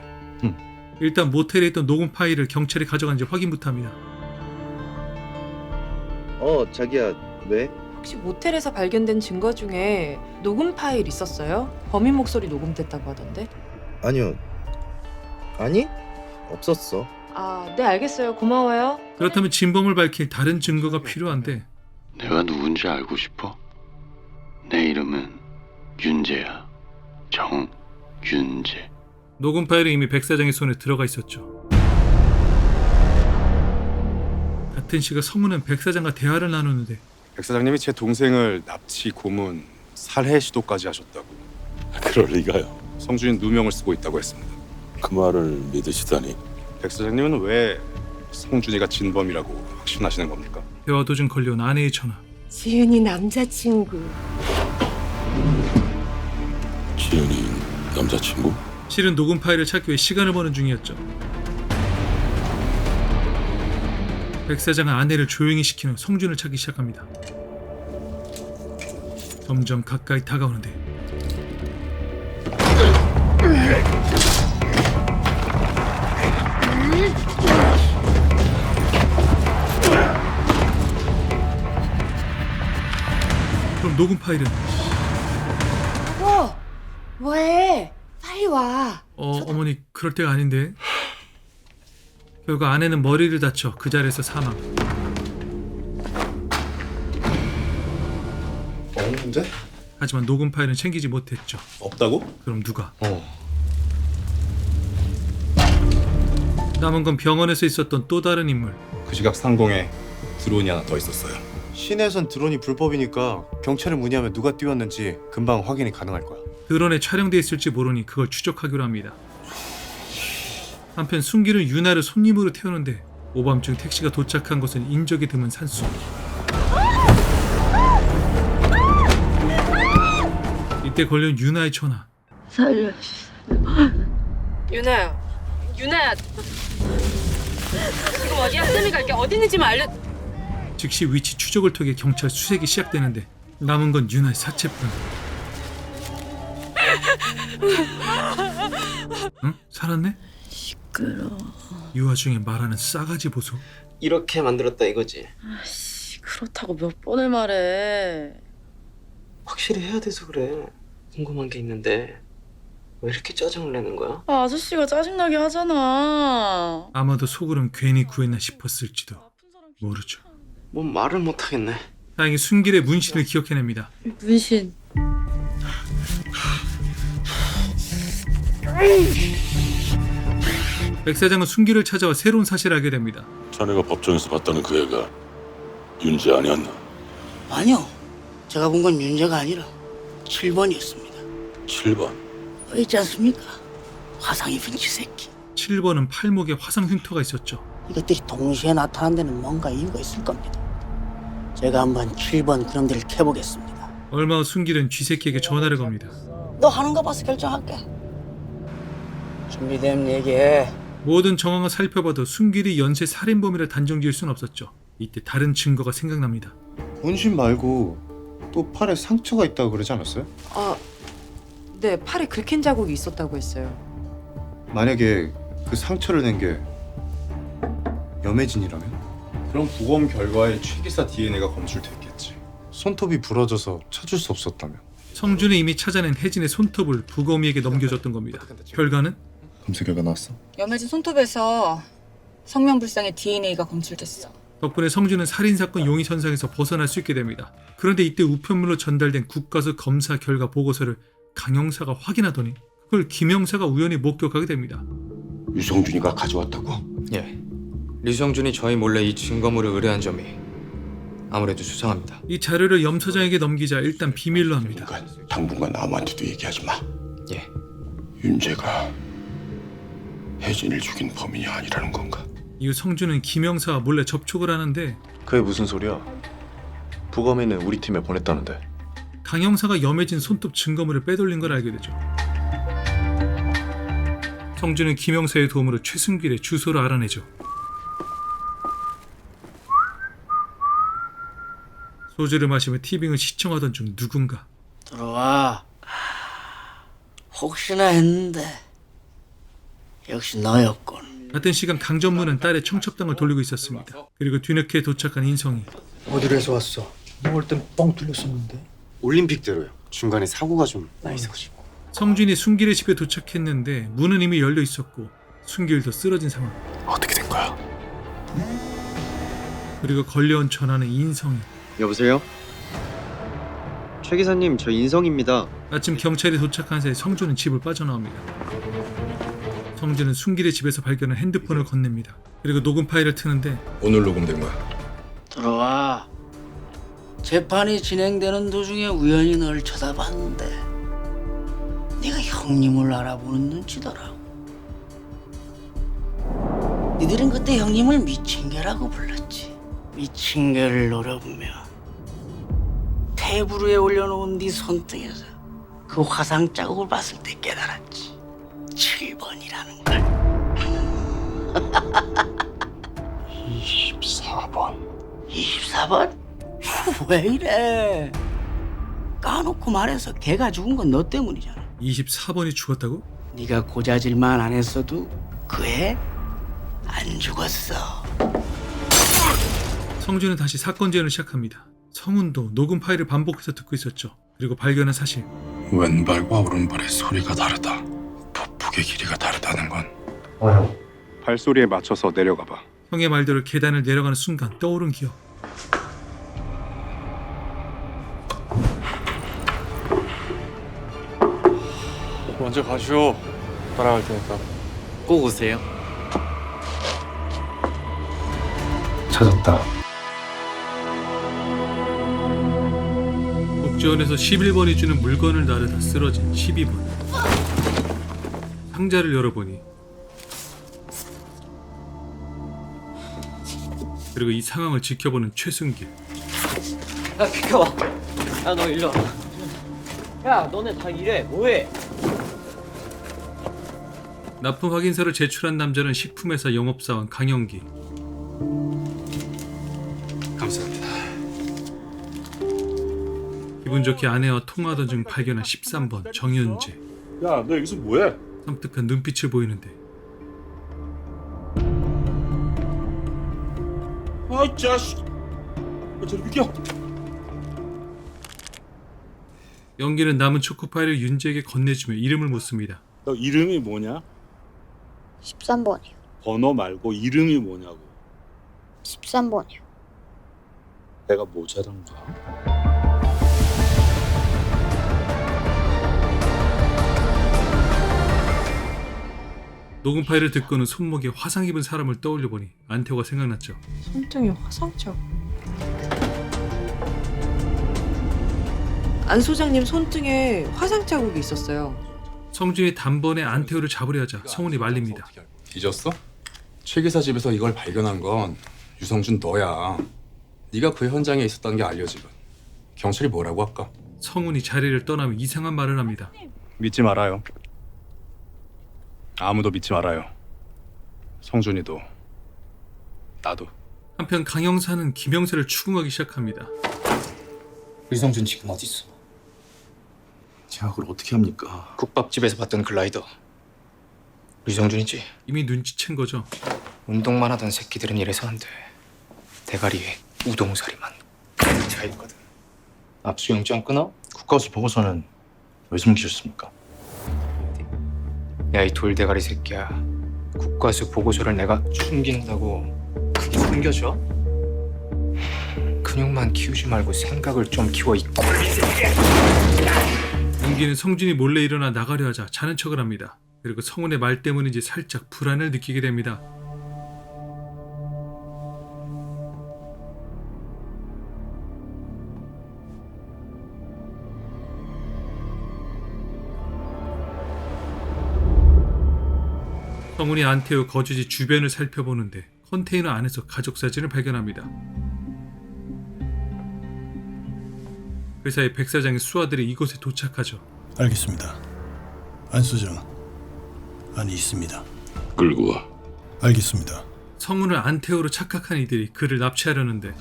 일단 모텔에 있던 녹음 파일을 경찰이 가져간지 확인부터 합니다. 자기야, 왜? 혹시 모텔에서 발견된 증거 중에 녹음 파일 있었어요? 범인 목소리 녹음됐다고 하던데. 아니요. 아니? 없었어. 네 알겠어요. 고마워요. 그렇다면 진범을 밝힐 다른 증거가 필요한데 내가 누군지 알고 싶어? 내 이름은 윤재야. 정윤재. 녹음 파일이 이미 백 사장의 손에 들어가 있었죠. 같은 시각 성우는 백 사장과 대화를 나누는데 백 사장님이 제 동생을 납치, 고문, 살해 시도까지 하셨다고. 그럴 리가요. 성준이 누명을 쓰고 있다고 했습니다. 그 말을 믿으시다니. 백 사장님은 왜 성준이가 진범이라고 확신하시는 겁니까? 대화 도중 걸려온 아내의 전화. 지은이 남자친구. 시은이 남자친구? 실은 녹음 파일을 찾기 위해 시간을 버는 중이었죠. 백 사장은 아내를 조용히 시킨 후 성준을 찾기 시작합니다. 점점 가까이 다가오는데 그럼 녹음 파일은 여보, 뭐해? 빨리 와. 어머니 그럴 때가 아닌데. 결국 아내는 머리를 다쳐 그 자리에서 사망. 없는데? 하지만 녹음 파일은 챙기지 못했죠. 없다고? 그럼 누가? 남은 건 병원에서 있었던 또 다른 인물. 그 지갑 상공에 드론이 하나 더 있었어요. 시내에선 드론이 불법이니까 경찰에 문의하면 누가 띄웠는지 금방 확인이 가능할 거야. 드론에 촬영돼 있을지 모르니 그걸 추적하기로 합니다. 한편 순기는 유나를 손님으로 태우는데 오밤중 택시가 도착한 곳은 인적이 드문 산속. 이때 걸린 유나의 전화. 살려. 유나야, 유나야. 지금 어디야? 쌤이 갈게. 어디 있는지만 알려. 즉시 위치 추적을 통해 경찰 수색이 시작되는데 남은 건 유나의 사체뿐. 응? 살았네? 시끄러. 이 와중에 말하는 싸가지 보소. 이렇게 만들었다 이거지. 아씨, 그렇다고 몇 번을 말해. 확실히 해야 돼서 그래. 궁금한 게 있는데 왜 이렇게 짜증을 내는 거야? 아, 아저씨가 짜증나게 하잖아. 아마도 속으론 괜히 구했나 싶었을지도 모르죠. 뭔 말을 못 하겠네. 다행히 순길의 문신을 기억해냅니다. 문신. 백 사장은 순길을 찾아와 새로운 사실을 알게 됩니다. 자네가 법정에서 봤다는 그 애가 윤재 아니었나? 아니요. 제가 본 건 윤재가 아니라 7번이었습니다. 7번? 있지 않습니까? 화상 입은 쥐새끼. 7번은 팔목에 화상 흉터가 있었죠. 이것들이 동시에 나타난 데는 뭔가 이유가 있을 겁니다. 제가 한번 7번 그놈들을 캐보겠습니다. 얼마 후 순길은 쥐새끼에게 전화를 겁니다. 너 하는 거 봐서 결정할게. 준비되면 얘기해. 모든 정황을 살펴봐도 순길이 연쇄 살인범이라 단정지을 순 없었죠. 이때 다른 증거가 생각납니다. 문신 말고 또 팔에 상처가 있다고 그러지 않았어요? 네, 팔에 긁힌 자국이 있었다고 했어요. 만약에 그 상처를 낸 게 염혜진이라면? 그럼 부검 결과에 최기사 DNA가 검출됐겠지. 손톱이 부러져서 찾을 수 없었다면? 성준이 이미 찾아낸 혜진의 손톱을 부검이에게 넘겨줬던 겁니다. 결과는? 검사 결과 나왔어? 염혜진 손톱에서 성명불상의 DNA가 검출됐어. 덕분에 성준은 살인사건 용의 선상에서 벗어날 수 있게 됩니다. 그런데 이때 우편물로 전달된 국가수 검사 결과 보고서를 강 형사가 확인하더니 그걸 김 형사가 우연히 목격하게 됩니다. 유성준이가 가져왔다고? 예. 류성준이 저희 몰래 이 증거물을 의뢰한 점이 아무래도 수상합니다. 이 자료를 염 서장에게 넘기자 일단 비밀로 합니다. 당분간 아무한테도 얘기하지 마. 예. 윤재가 혜진을 죽인 범인이 아니라는 건가? 이후 성준은 김 형사와 몰래 접촉을 하는데 그게 무슨 소리야? 부검이는 우리 팀에 보냈다는데. 강 형사가 염해진 손톱 증거물을 빼돌린 걸 알게 되죠. 성준은 김 형사의 도움으로 최순길의 주소를 알아내죠. 소주를 마시며 티빙을 시청하던 중 누군가 들어와. 혹시나 했는데 역시 너였군. 같은 시간 강 전무는 딸의 청첩장을 돌리고 있었습니다. 그리고 뒤늦게 도착한 인성이 어디로 해서 왔어? 너 올 땐 뻥 뚫렸었는데. 올림픽대로요. 중간에 사고가 좀 나 있어가지고. 성준이 순길의 집에 도착했는데 문은 이미 열려 있었고 순길도 쓰러진 상황. 어떻게 된 거야? 그리고 걸려온 전화는 인성이. 여보세요? 최 기사님, 저 인성입니다. 아침 경찰이 도착한 사이 성준은 집을 빠져나옵니다. 성준은 순길의 집에서 발견한 핸드폰을 건넵니다. 그리고 녹음 파일을 트는데 오늘 녹음된 거야. 들어와. 재판이 진행되는 도중에 우연히 널 쳐다봤는데 네가 형님을 알아보는 눈치더라고. 니들은 그때 형님을 미친개라고 불렀지. 미친개를 노려보며 테이블 위에 올려놓은 네 손등에서 그 화상 자국을 봤을 때 깨달았지. 7번이라는 걸. 24번. 24번? 왜 이래? 까놓고 말해서 걔가 죽은 건 너 때문이잖아. 24번이 죽었다고? 네가 고자질만 안 했어도 그 애 안 죽었어. 성준은 다시 사건 재현을 시작합니다. 성훈도 녹음 파일을 반복해서 듣고 있었죠. 그리고 발견한 사실. 왼발과 오른발의 소리가 다르다. 보폭의 길이가 다르다는 건 발소리에 맞춰서 내려가봐. 형의 말대로 계단을 내려가는 순간 떠오른 기억. 먼저 가시오. 따라갈 테니까. 꼭 오세요. 찾았다. 복지원에서 11번이 주는 물건을 나르다 쓰러진 12번. 상자를 열어보니 그리고 이 상황을 지켜보는 최순길. 야 비켜봐. 야 너 일로 와. 야 너네 다 이래 뭐해? 납품 확인서를 제출한 남자는 식품회사 영업사원 강영기. 감사합니다. 기분 좋게 아내와 통화하던 중 발견한 13번 정윤재. 야, 너 여기서 뭐해? 섬뜩한 눈빛을 보이는데 아이 자식. 저리 비켜. 영기는 남은 초코파이를 윤재에게 건네주며 이름을 묻습니다. 너 이름이 뭐냐? 13번이요. 번호 말고 이름이 뭐냐고. 13번이요. 내가 모자란가? 녹음 파일을 듣고는 손목에 화상 입은 사람을 떠올려 보니 안태호가 생각났죠. 손등에 화상 자국. 안 소장님 손등에 화상 자국이 있었어요. 성준이 단번에 안태호를 잡으려 하자 성훈이 말립니다. 잊었어? 최 기사 집에서 이걸 발견한 건 유성준 너야. 네가 그 현장에 있었다는 게 알려지면 경찰이 뭐라고 할까? 성훈이 자리를 떠나며 이상한 말을 합니다. 믿지 말아요. 아무도 믿지 말아요. 성준이도 나도. 한편 강형사는 김영세를 추궁하기 시작합니다. 유성준 지금 어디 있어? 제가 그걸 어떻게 합니까? 국밥집에서 봤던 글라이더. 유성준이지? 이미 눈치챈 거죠. 운동만 하던 새끼들은 이래서 안 돼. 대가리에 우동사리만 차 있거든. 압수영장 끊어? 국가수 보고서는 왜 숨기셨습니까? 야 이 돌대가리 새끼야. 국가수 보고서를 내가 숨긴다고 그게 숨겨져? 근육만 키우지 말고 생각을 좀 키워 이 꼴리 새끼야. 윤기는 성준이 몰래 일어나 나가려 하자 자는 척을 합니다. 그리고 성훈의 말 때문인지 살짝 불안을 느끼게 됩니다. 성훈이 안태호 거주지 주변을 살펴보는데 컨테이너 안에서 가족 사진을 발견합니다. 그 사이 백 사장의 수하들이 이곳에 도착하죠. 알겠습니다. 안수정, 안이 있습니다. 끌고 와. 알겠습니다. 성훈을 안태호로 착각한 이들이 그를 납치하려는데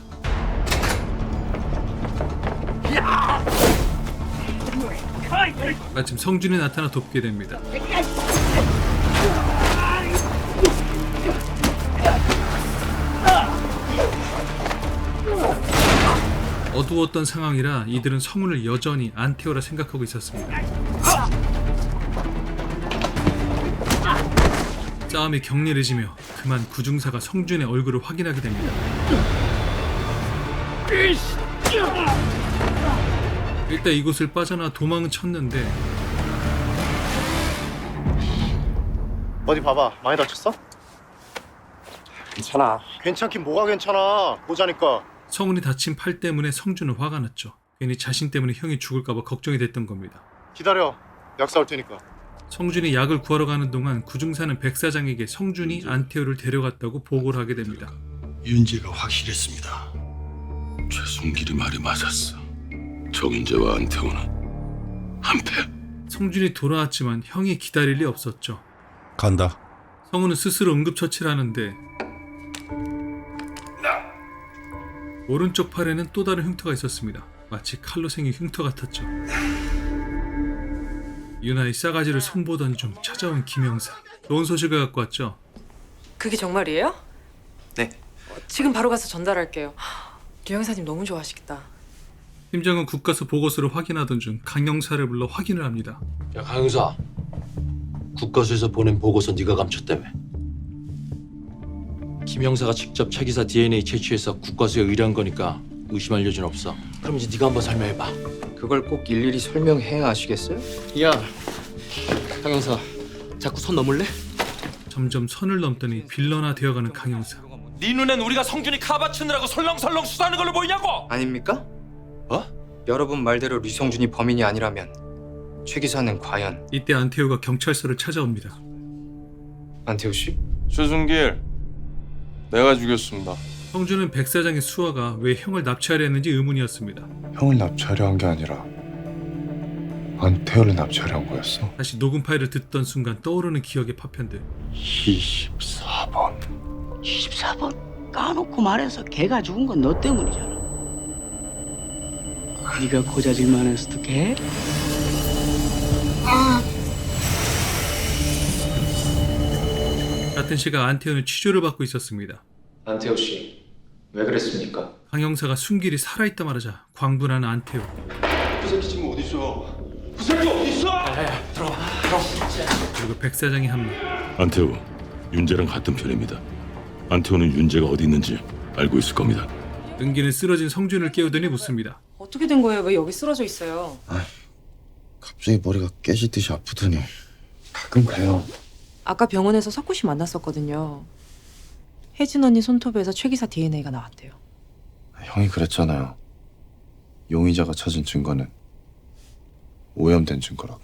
마침 성준이 나타나 돕게 됩니다. 어두웠던 상황이라 이들은 성훈을 여전히 안태호라 생각하고 있었습니다. 싸움이 격렬해지며 그만 구중사가 성준의 얼굴을 확인하게 됩니다. 일단 이곳을 빠져나와 도망은 쳤는데 어디 봐봐. 많이 다쳤어? 괜찮아. 괜찮긴 뭐가 괜찮아. 보자니까. 성훈이 다친 팔 때문에 성준은 화가 났죠. 괜히 자신 때문에 형이 죽을까봐 걱정이 됐던 겁니다. 기다려. 약 사올 테니까. 성준이 약을 구하러 가는 동안 구중사는 백 사장에게 성준이 안태호를 데려갔다고 보고를 하게 됩니다. 윤재가 확실했습니다. 최순길이 말이 맞았어. 정윤재와 안태호는 한패. 성준이 돌아왔지만 형이 기다릴 리 없었죠. 간다. 성우는 스스로 응급처치를 하는데 오른쪽 팔에는 또 다른 흉터가 있었습니다. 마치 칼로 생긴 흉터 같았죠. 유나의 싸가지를 손보던 중 찾아온 김영사. 좋은 소식을 갖고 왔죠. 그게 정말이에요? 네. 지금 바로 가서 전달할게요. 류 형사님 너무 좋아하시겠다. 팀장은 국가서 보고서를 확인하던 중 강영사를 불러 확인을 합니다. 야 강영사, 국가서에서 보낸 보고서 네가 감췄다며. 김영사가 직접 최 기사 DNA 채취해서 국가서에 의뢰한 거니까 의심할 여지는 없어. 그럼 이제 네가 한번 설명해봐. 그걸 꼭 일일이 설명해야 아시겠어요? 야, 강영사, 자꾸 선 넘을래? 점점 선을 넘더니 빌런화 되어가는 강영사. 네 눈엔 우리가 성준이 카바치느라고 설렁설렁 수사하는 걸로 보이냐고? 아닙니까? 여러분 말대로 류성준이 범인이 아니라면 최 기사는 과연 이때 안태우가 경찰서를 찾아옵니다. 안태우 씨? 최순길, 내가 죽였습니다. 성준은 백 사장의 수아가 왜 형을 납치하려 했는지 의문이었습니다. 형을 납치하려 한 게 아니라 안태우를 납치하려 한 거였어. 다시 녹음 파일을 듣던 순간 떠오르는 기억의 파편들. 24번. 24번? 까놓고 말해서 걔가 죽은 건 너 때문이잖아. 네가 고자질만 했어도 걔? 같은 시각 안태우는 치료를 받고 있었습니다. 안태우 씨, 왜 그랬습니까? 강영사가 순길이 살아있다 말하자 광분하는 안태우. 그 새끼 지금 어디 있어? 그 새끼 어디 있어? 들어가. 그리고 백 사장이 합류. 안태우, 윤재랑 같은 편입니다. 안태우는 윤재가 어디 있는지 알고 있을 겁니다. 은기는 쓰러진 성준을 깨우더니 묻습니다. 어떻게 된 거예요? 왜 여기 쓰러져 있어요? 갑자기 머리가 깨지듯이 아프더니 가끔 그래요. 아까 병원에서 석구 씨 만났었거든요. 혜진 언니 손톱에서 최 기사 DNA가 나왔대요. 형이 그랬잖아요. 용의자가 찾은 증거는 오염된 증거라고.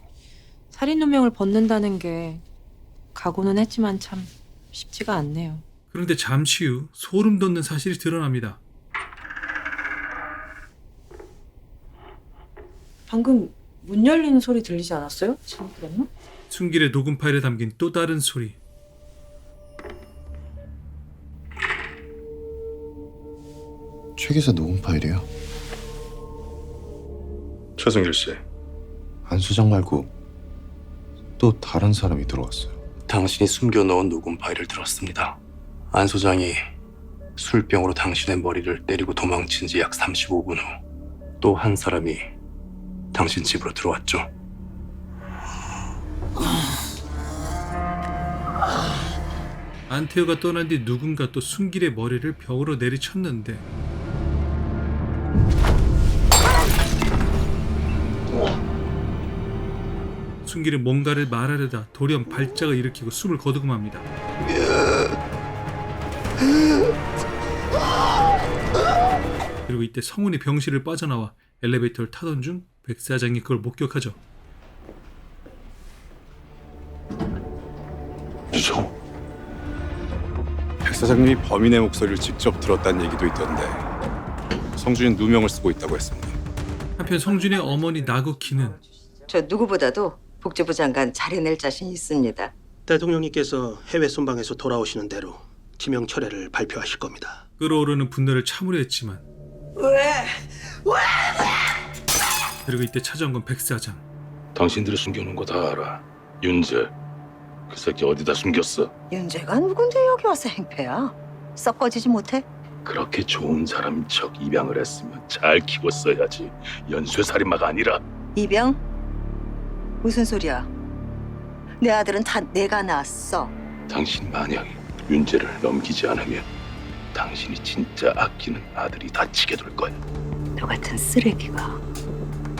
살인 누명을 벗는다는 게 각오는 했지만 참 쉽지가 않네요. 그런데 잠시 후 소름 돋는 사실이 드러납니다. 방금 문 열리는 소리 들리지 않았어요? 잘못 들었나? 순길의 녹음 파일에 담긴 또 다른 소리. 최 기사 녹음 파일이요? 최승길 씨, 안 수장 말고 또 다른 사람이 들어왔어요. 당신이 숨겨놓은 녹음 파일을 들었습니다. 안 소장이 술병으로 당신의 머리를 때리고 도망친 지 약 35분 후 또 한 사람이 당신 집으로 들어왔죠. 안태우가 떠난 뒤 누군가 또 순길의 머리를 벽으로 내리쳤는데 순길은 뭔가를 말하려다 돌연 발작을 일으키고 숨을 거두고맙니다. 그리고 이때 성훈이 병실을 빠져나와 엘리베이터를 타던 중 백 사장이 그걸 목격하죠. 백 사장님이 범인의 목소리를 직접 들었다는 얘기도 있던데 성준이 누명을 쓰고 있다고 했습니다. 한편 성준의 어머니 나국희는 저 누구보다도 복지부 장관 잘해낼 자신 있습니다. 대통령님께서 해외 순방에서 돌아오시는 대로 지명 철회를 발표하실 겁니다. 끓어오르는 분노를 참으려 했지만 왜? 그리고 이때 찾아온 건 백 사장. 당신들이 숨겨놓은 거 다 알아. 윤재, 그 새끼 어디다 숨겼어? 윤재가 누군데 여기 와서 행패야? 썩 꺼지지 못해? 그렇게 좋은 사람인 척 입양을 했으면 잘 키웠어야지. 연쇄살인마가 아니라. 이병? 무슨 소리야? 내 아들은 다 내가 낳았어. 당신 만약 윤재를 넘기지 않으면 당신이 진짜 아끼는 아들이 다치게 될 거야. 너 같은 쓰레기가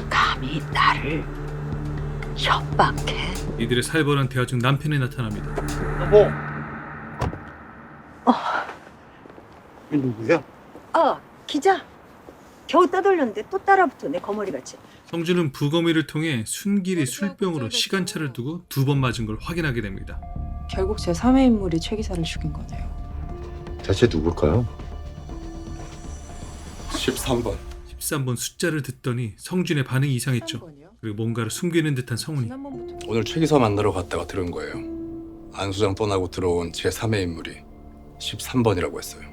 감히 나를 협박해? 이들의 살벌한 대화 중 남편이 나타납니다. 여보. 누구야? 기자. 겨우 따돌렸는데 또 따라붙어 내 거머리같이. 성준은 부검의를 통해 순길이 술병으로 시간차를 두고 2번 맞은 걸 확인하게 됩니다. 결국 제 3의 인물이 최 기사를 죽인 거네요. 대체 누굴까요? 13번. 13번 숫자를 듣더니 성준의 반응이 이상했죠. 그리고 뭔가를 숨기는 듯한 성훈이. 오늘 최 기사 만나러 갔다가 들은 거예요. 안 소장 떠나고 들어온 제3의 인물이 13번이라고 했어요.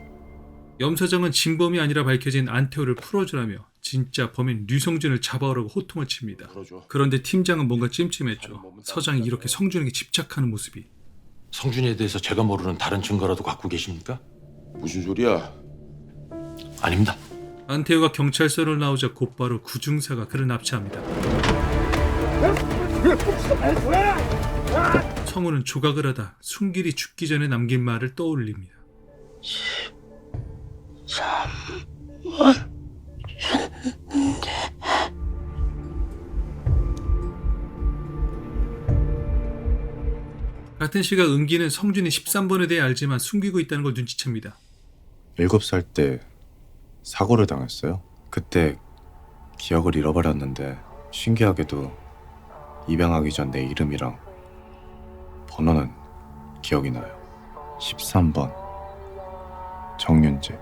염 사장은 진범이 아니라 밝혀진 안태호를 풀어주라며 진짜 범인 류성준을 잡아오라고 호통을 칩니다. 그런데 팀장은 뭔가 찜찜했죠. 서장이 이렇게 성준에게 집착하는 모습이. 성준이에 대해서 제가 모르는 다른 증거라도 갖고 계십니까? 무슨 소리야? 아닙니다. 안태호가 경찰서로 나오자 곧바로 구중사가 그를 납치합니다. 성우는 조각을 하다 순길이 죽기 전에 남긴 말을 떠올립니다. 13번 같은 시각 은기는 성준이 13번에 대해 알지만 숨기고 있다는 걸 눈치챕니다. 7살 때 사고를 당했어요. 그때 기억을 잃어버렸는데 신기하게도 입양하기 전 내 이름이랑 번호는 기억이 나요. 13번 정윤재.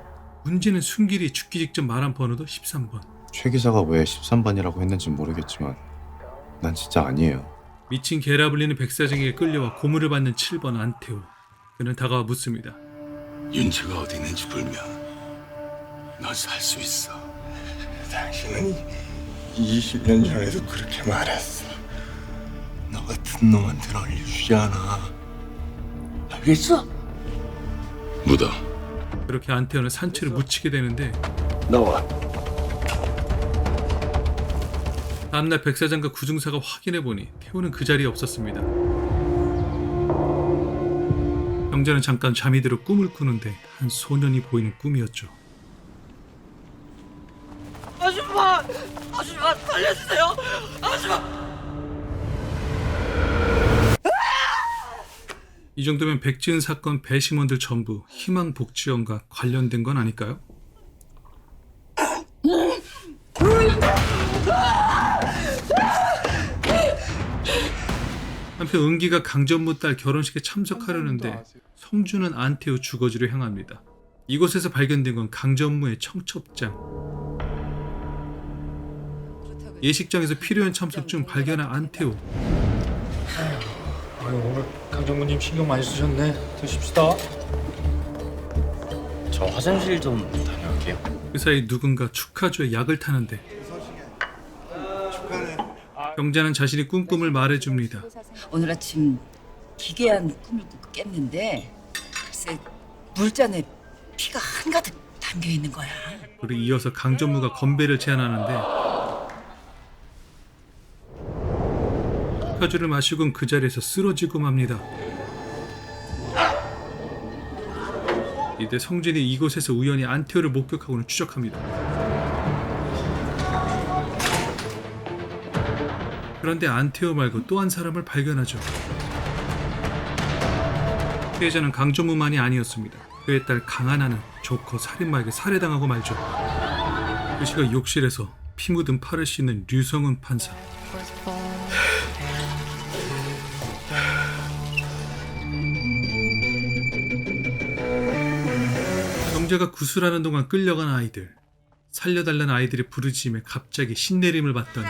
문제는 순길이 죽기 직전 말한 번호도 13번. 최 기사가 왜 13번이라고 했는지 모르겠지만 난 진짜 아니에요. 미친 개라 불리는 백사장에게 끌려와 고문을 받는 7번 안태호. 그는 다가와 묻습니다. 윤채가 어디 있는지 불면 넌 살 수 있어. 당신은 20년 전에도 그렇게 말했어. 너 같은 놈한테는 알려주지 않아. 알겠어? 묻어. 그렇게 안태호는 산채를 묻히게 되는데 나와. 다음날 백사장과 구중사가 확인해보니 태호는 그 자리에 없었습니다. 경자는 잠깐 잠이 들어 꿈을 꾸는데 한 소년이 보이는 꿈이었죠. 아줌마! 아줌마 살려주세요! 아줌마! 이 정도면 백지은 사건 배심원들 전부 희망복지원과 관련된 건 아닐까요? 한편 은기가 강전무 딸 결혼식에 참석하려는데 성준은 안태호 주거지로 향합니다. 이곳에서 발견된 건 강전무의 청첩장. 예식장에서 필요한 참석 중 발견한 안태호. 오늘 강정구님 신경 많이 쓰셨네. 드십시다. 저 화장실 좀 다녀올게요. 그 사이 누군가 축하주에 약을 타는데 경자는 자신이 꾼 꿈을 말해줍니다. 오늘 아침 기괴한 꿈을 꾸고 깼는데 글쎄 물잔에 피가 한가득 담겨 있는 거야. 그리고 이어서 강전무가 건배를 제안하는데 축하주를 마시곤 그 자리에서 쓰러지고 맙니다. 이때 성진이 이곳에서 우연히 안태호를 목격하고는 추적합니다. 그런데 안태호 말고 또 한 사람을 발견하죠. 피해자는 강전무만이 아니었습니다. 그의 딸 강하나는 조커 살인마에게 살해당하고 말죠. 그 시각 욕실에서 피 묻은 팔을 씻는 류성훈 판사. 경자가 구술하는 동안 끌려간 아이들. 살려달라는 아이들의 부르짖음에 갑자기 신내림을 받더니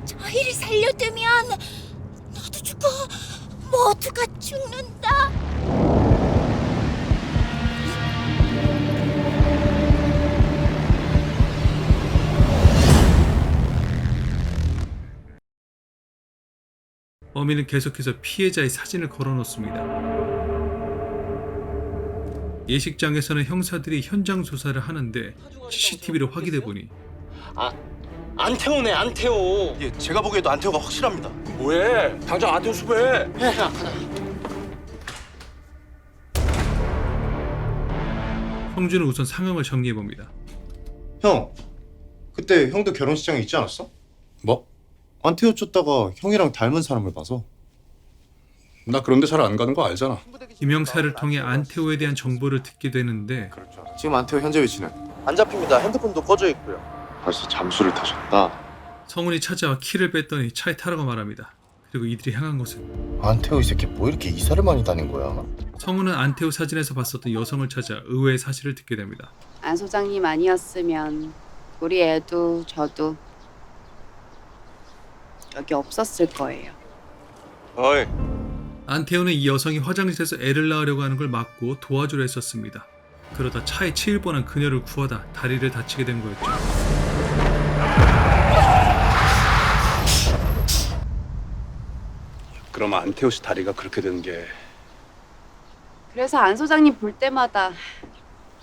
저희를 살려두면 너도 죽고 모두가 죽는다. 범인은 계속해서 피해자의 사진을 걸어놓습니다. 예식장에서는 형사들이 현장 조사를 하는데 CCTV를 확인해보니 안태호네 안태호. 예, 제가 보기에도 안태호가 확실합니다. 뭐해? 당장 안태호 수배해. 성준은 우선 상황을 정리해봅니다. 형, 그때 형도 결혼식장에 있지 않았어? 뭐? 안태호 쫓다가 형이랑 닮은 사람을 봐서. 나 그런데 잘 안 가는 거 알잖아. 김영사를 통해 안태호에 대한 정보를 듣게 되는데 지금 안태호 현재 위치는? 안 잡힙니다. 핸드폰도 꺼져 있고요. 벌써 잠수를 타셨다. 성훈이 찾아와 키를 뺐더니 차에 타라고 말합니다. 그리고 이들이 향한 곳은 안태호 이 새끼 뭐 이렇게 이사를 많이 다닌 거야? 성우는 안태호 사진에서 봤었던 여성을 찾아 의외의 사실을 듣게 됩니다. 안 소장님 아니었으면 우리 애도 저도 여기 없었을 거예요. 어이. 안태호는 이 여성이 화장실에서 애를 낳으려고 하는 걸 막고 도와주려 했었습니다. 그러다 차에 치일 뻔한 그녀를 구하다 다리를 다치게 된 거였죠. 그럼 안태호 씨 다리가 그렇게 된 게 그래서 안 소장님 볼 때마다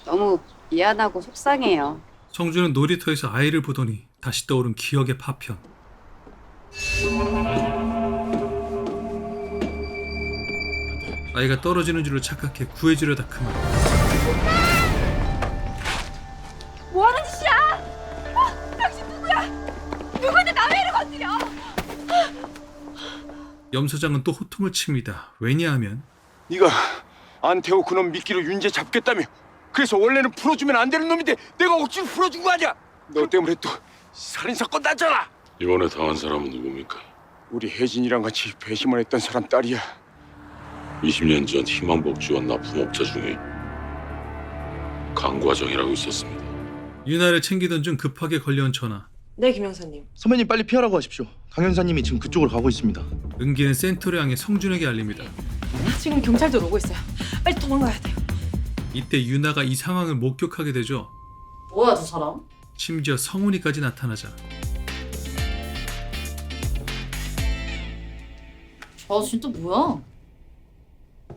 너무 미안하고 속상해요. 성주는 놀이터에서 아이를 보더니 다시 떠오른 기억의 파편. 아이가 떨어지는 줄로 착각해 구해주려다 그만. 뭐하는 짓이야? 당신 누구야? 누구한테 남의 일을 건드려? 염 소장은 또 호통을 칩니다. 왜냐하면 네가 안태호 그놈 미끼로 윤재 잡겠다며. 그래서 원래는 풀어주면 안 되는 놈인데 내가 억지로 풀어준 거 아니야? 너 때문에 또 살인사건 났잖아. 이번에 당한 사람은 누굽니까? 우리 혜진이랑 같이 배심원 했던 사람 딸이야. 20년 전 희망복지원 납품업자 중에 강과정이라고 있었습니다. 유나를 챙기던 중 급하게 걸려온 전화. 네, 김 형사님. 선배님 빨리 피하라고 하십시오. 강 형사님이 지금 그쪽으로 가고 있습니다. 은기는 센터를 향해 성준에게 알립니다. 지금 경찰들 오고 있어요. 빨리 도망가야 돼요. 이때 유나가 이 상황을 목격하게 되죠. 뭐야, 저 사람? 심지어 성훈이까지 나타나자 저 아저씨 또 뭐야?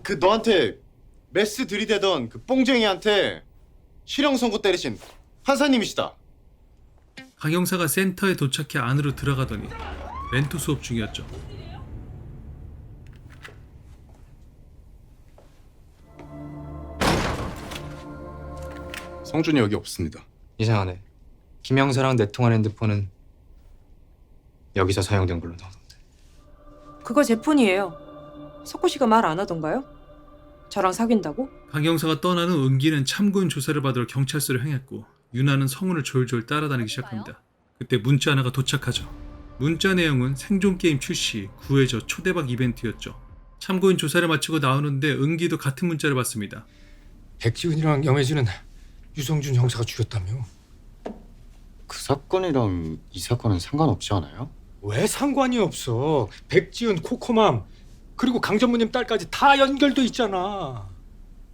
그 너한테 메스 들이대던 그 뽕쟁이한테 실형 선고 때리신 판사님이시다. 강 형사가 센터에 도착해 안으로 들어가더니 멘토 수업 중이었죠. 성준이 여기 없습니다. 이상하네. 김 형사랑 내통한 핸드폰은 여기서 사용된 걸로 나오던데. 그거 제 폰이에요. 석호 씨가 말 안 하던가요? 저랑 사귄다고? 강 형사가 떠난 후 은기는 참고인 조사를 받으러 경찰서를 향했고 유나는 성훈을 졸졸 따라다니기 시작합니다. 그때 문자 하나가 도착하죠. 문자 내용은 생존 게임 출시, 구해줘 초대박 이벤트였죠. 참고인 조사를 마치고 나오는데 은기도 같은 문자를 받습니다. 백지훈이랑 영애진은 유성준 형사가 죽였다며? 그 사건이랑 이 사건은 상관없지 않아요? 왜 상관이 없어? 백지훈, 코코맘 그리고 강 전무님 딸까지 다 연결돼 있잖아.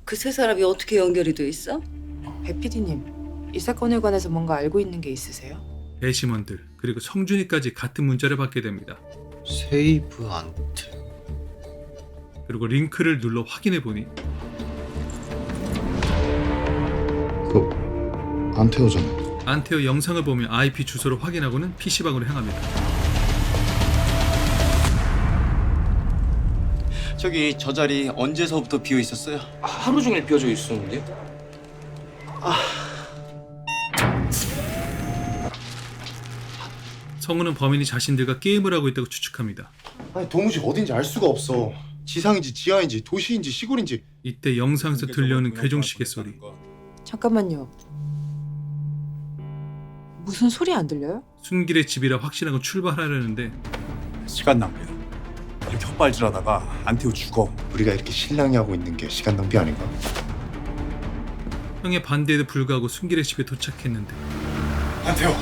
그 세 사람이 어떻게 연결이 돼 있어? 배 PD님, 이 사건에 관해서 뭔가 알고 있는 게 있으세요? 배심원들 그리고 성준이까지 같은 문자를 받게 됩니다. 세이브 안트. 그리고 링크를 눌러 확인해보니 안태호잖아. 안태호 영상을 보며 IP 주소를 확인하고는 PC방으로 향합니다. 저기 저 자리 언제서부터 비어 있었어요? 하루 종일 비어져 있었는데. 성우는 범인이 자신들과 게임을 하고 있다고 추측합니다. 아니 도무지 어딘지 알 수가 없어. 지상인지 지하인지 도시인지 시골인지. 이때 영상에서 들려오는 괴종시계 소리. 잠깐만요. 무슨 소리 안 들려요? 순길의 집이라 확신하고 출발하려는데 시간 낭비야. 이렇게 헛발질하다가 안태호 죽어. 우리가 이렇게 실랑이 하고 있는 게 시간 낭비 아닌가? 형의 반대에도 불구하고 순길의 집에 도착했는데 안태호.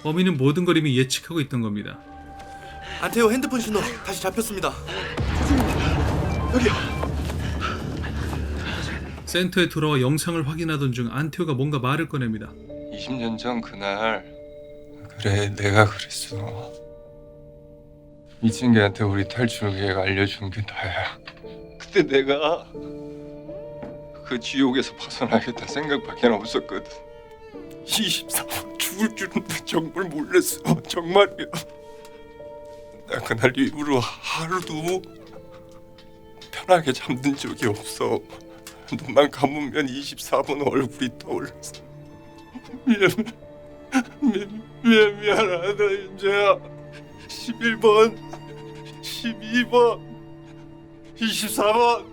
범인은 모든 걸 이미 예측하고 있던 겁니다. 안태호 핸드폰 신호 다시 잡혔습니다. 여기야. 센터에 돌아와 영상을 확인하던 중 안태호가 뭔가 말을 꺼냅니다. 20년 전 그날 그래 내가 그랬어. 이진기한테 우리 탈출 계획 알려준 게 나야. 그때 내가 그 지옥에서 벗어나겠다 생각밖에 없었거든. 24번 죽을 줄은 정말 몰랐어. 정말이야. 나 그날 이후로 하루도 편하게 잠든 적이 없어. 눈만 감으면 24번 얼굴이 떠올랐어. 미안하다 윤재야. 11번 12번 24번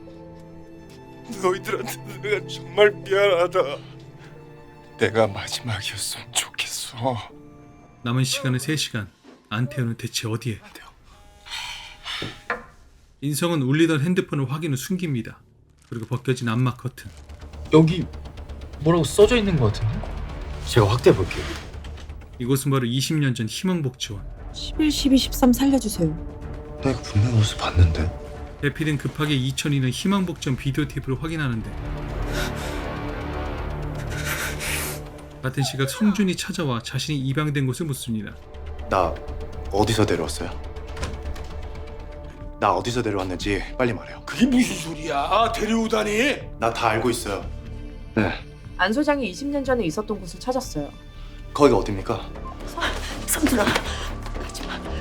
너희들한테 내가 정말 미안하다. 내가 마지막이었으면 좋겠어. 남은 시간은 3시간. 안태호는 대체 어디에? 인성은 울리던 핸드폰을 확인 후 숨깁니다. 그리고 벗겨진 암막 커튼. 여기 뭐라고 써져 있는 것 같은데? 제가 확대해 볼게요. 이곳은 바로 20년 전 희망복지원. 11, 12, 13 살려주세요. 나 이거 분명히 어디서 봤는데. 대필은 급하게 2002년 희망복지원 비디오 테이프를 확인하는데 같은 시각 성준이 찾아와 자신이 입양된 곳을 묻습니다. 나 어디서 데려왔어요? 나 어디서 데려왔는지 빨리 말해요. 그게 무슨 소리야? 데려오다니? 나 다 알고 있어요. 네. 안 소장이 20년 전에 있었던 곳을 찾았어요. 거기가 어딥니까? 성준아,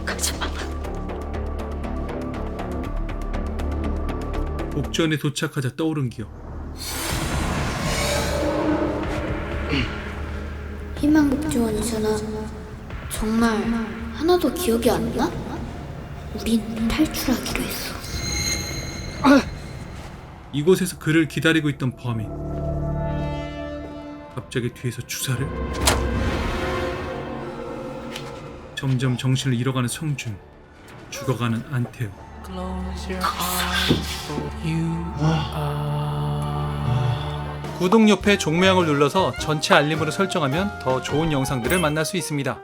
가지마. 복지원에 도착하자 떠오른 기억. 희망복지원이잖아. 정말 하나도 기억이 안 나? 우린 탈출하기로 했어. 이곳에서 그를 기다리고 있던 범인. 갑자기 뒤에서 주사를? 점점 정신을 잃어가는 성준. 죽어가는 안태호. 구독 옆에 종모양을 눌러서 전체 알림으로 설정하면 더 좋은 영상들을 만날 수 있습니다.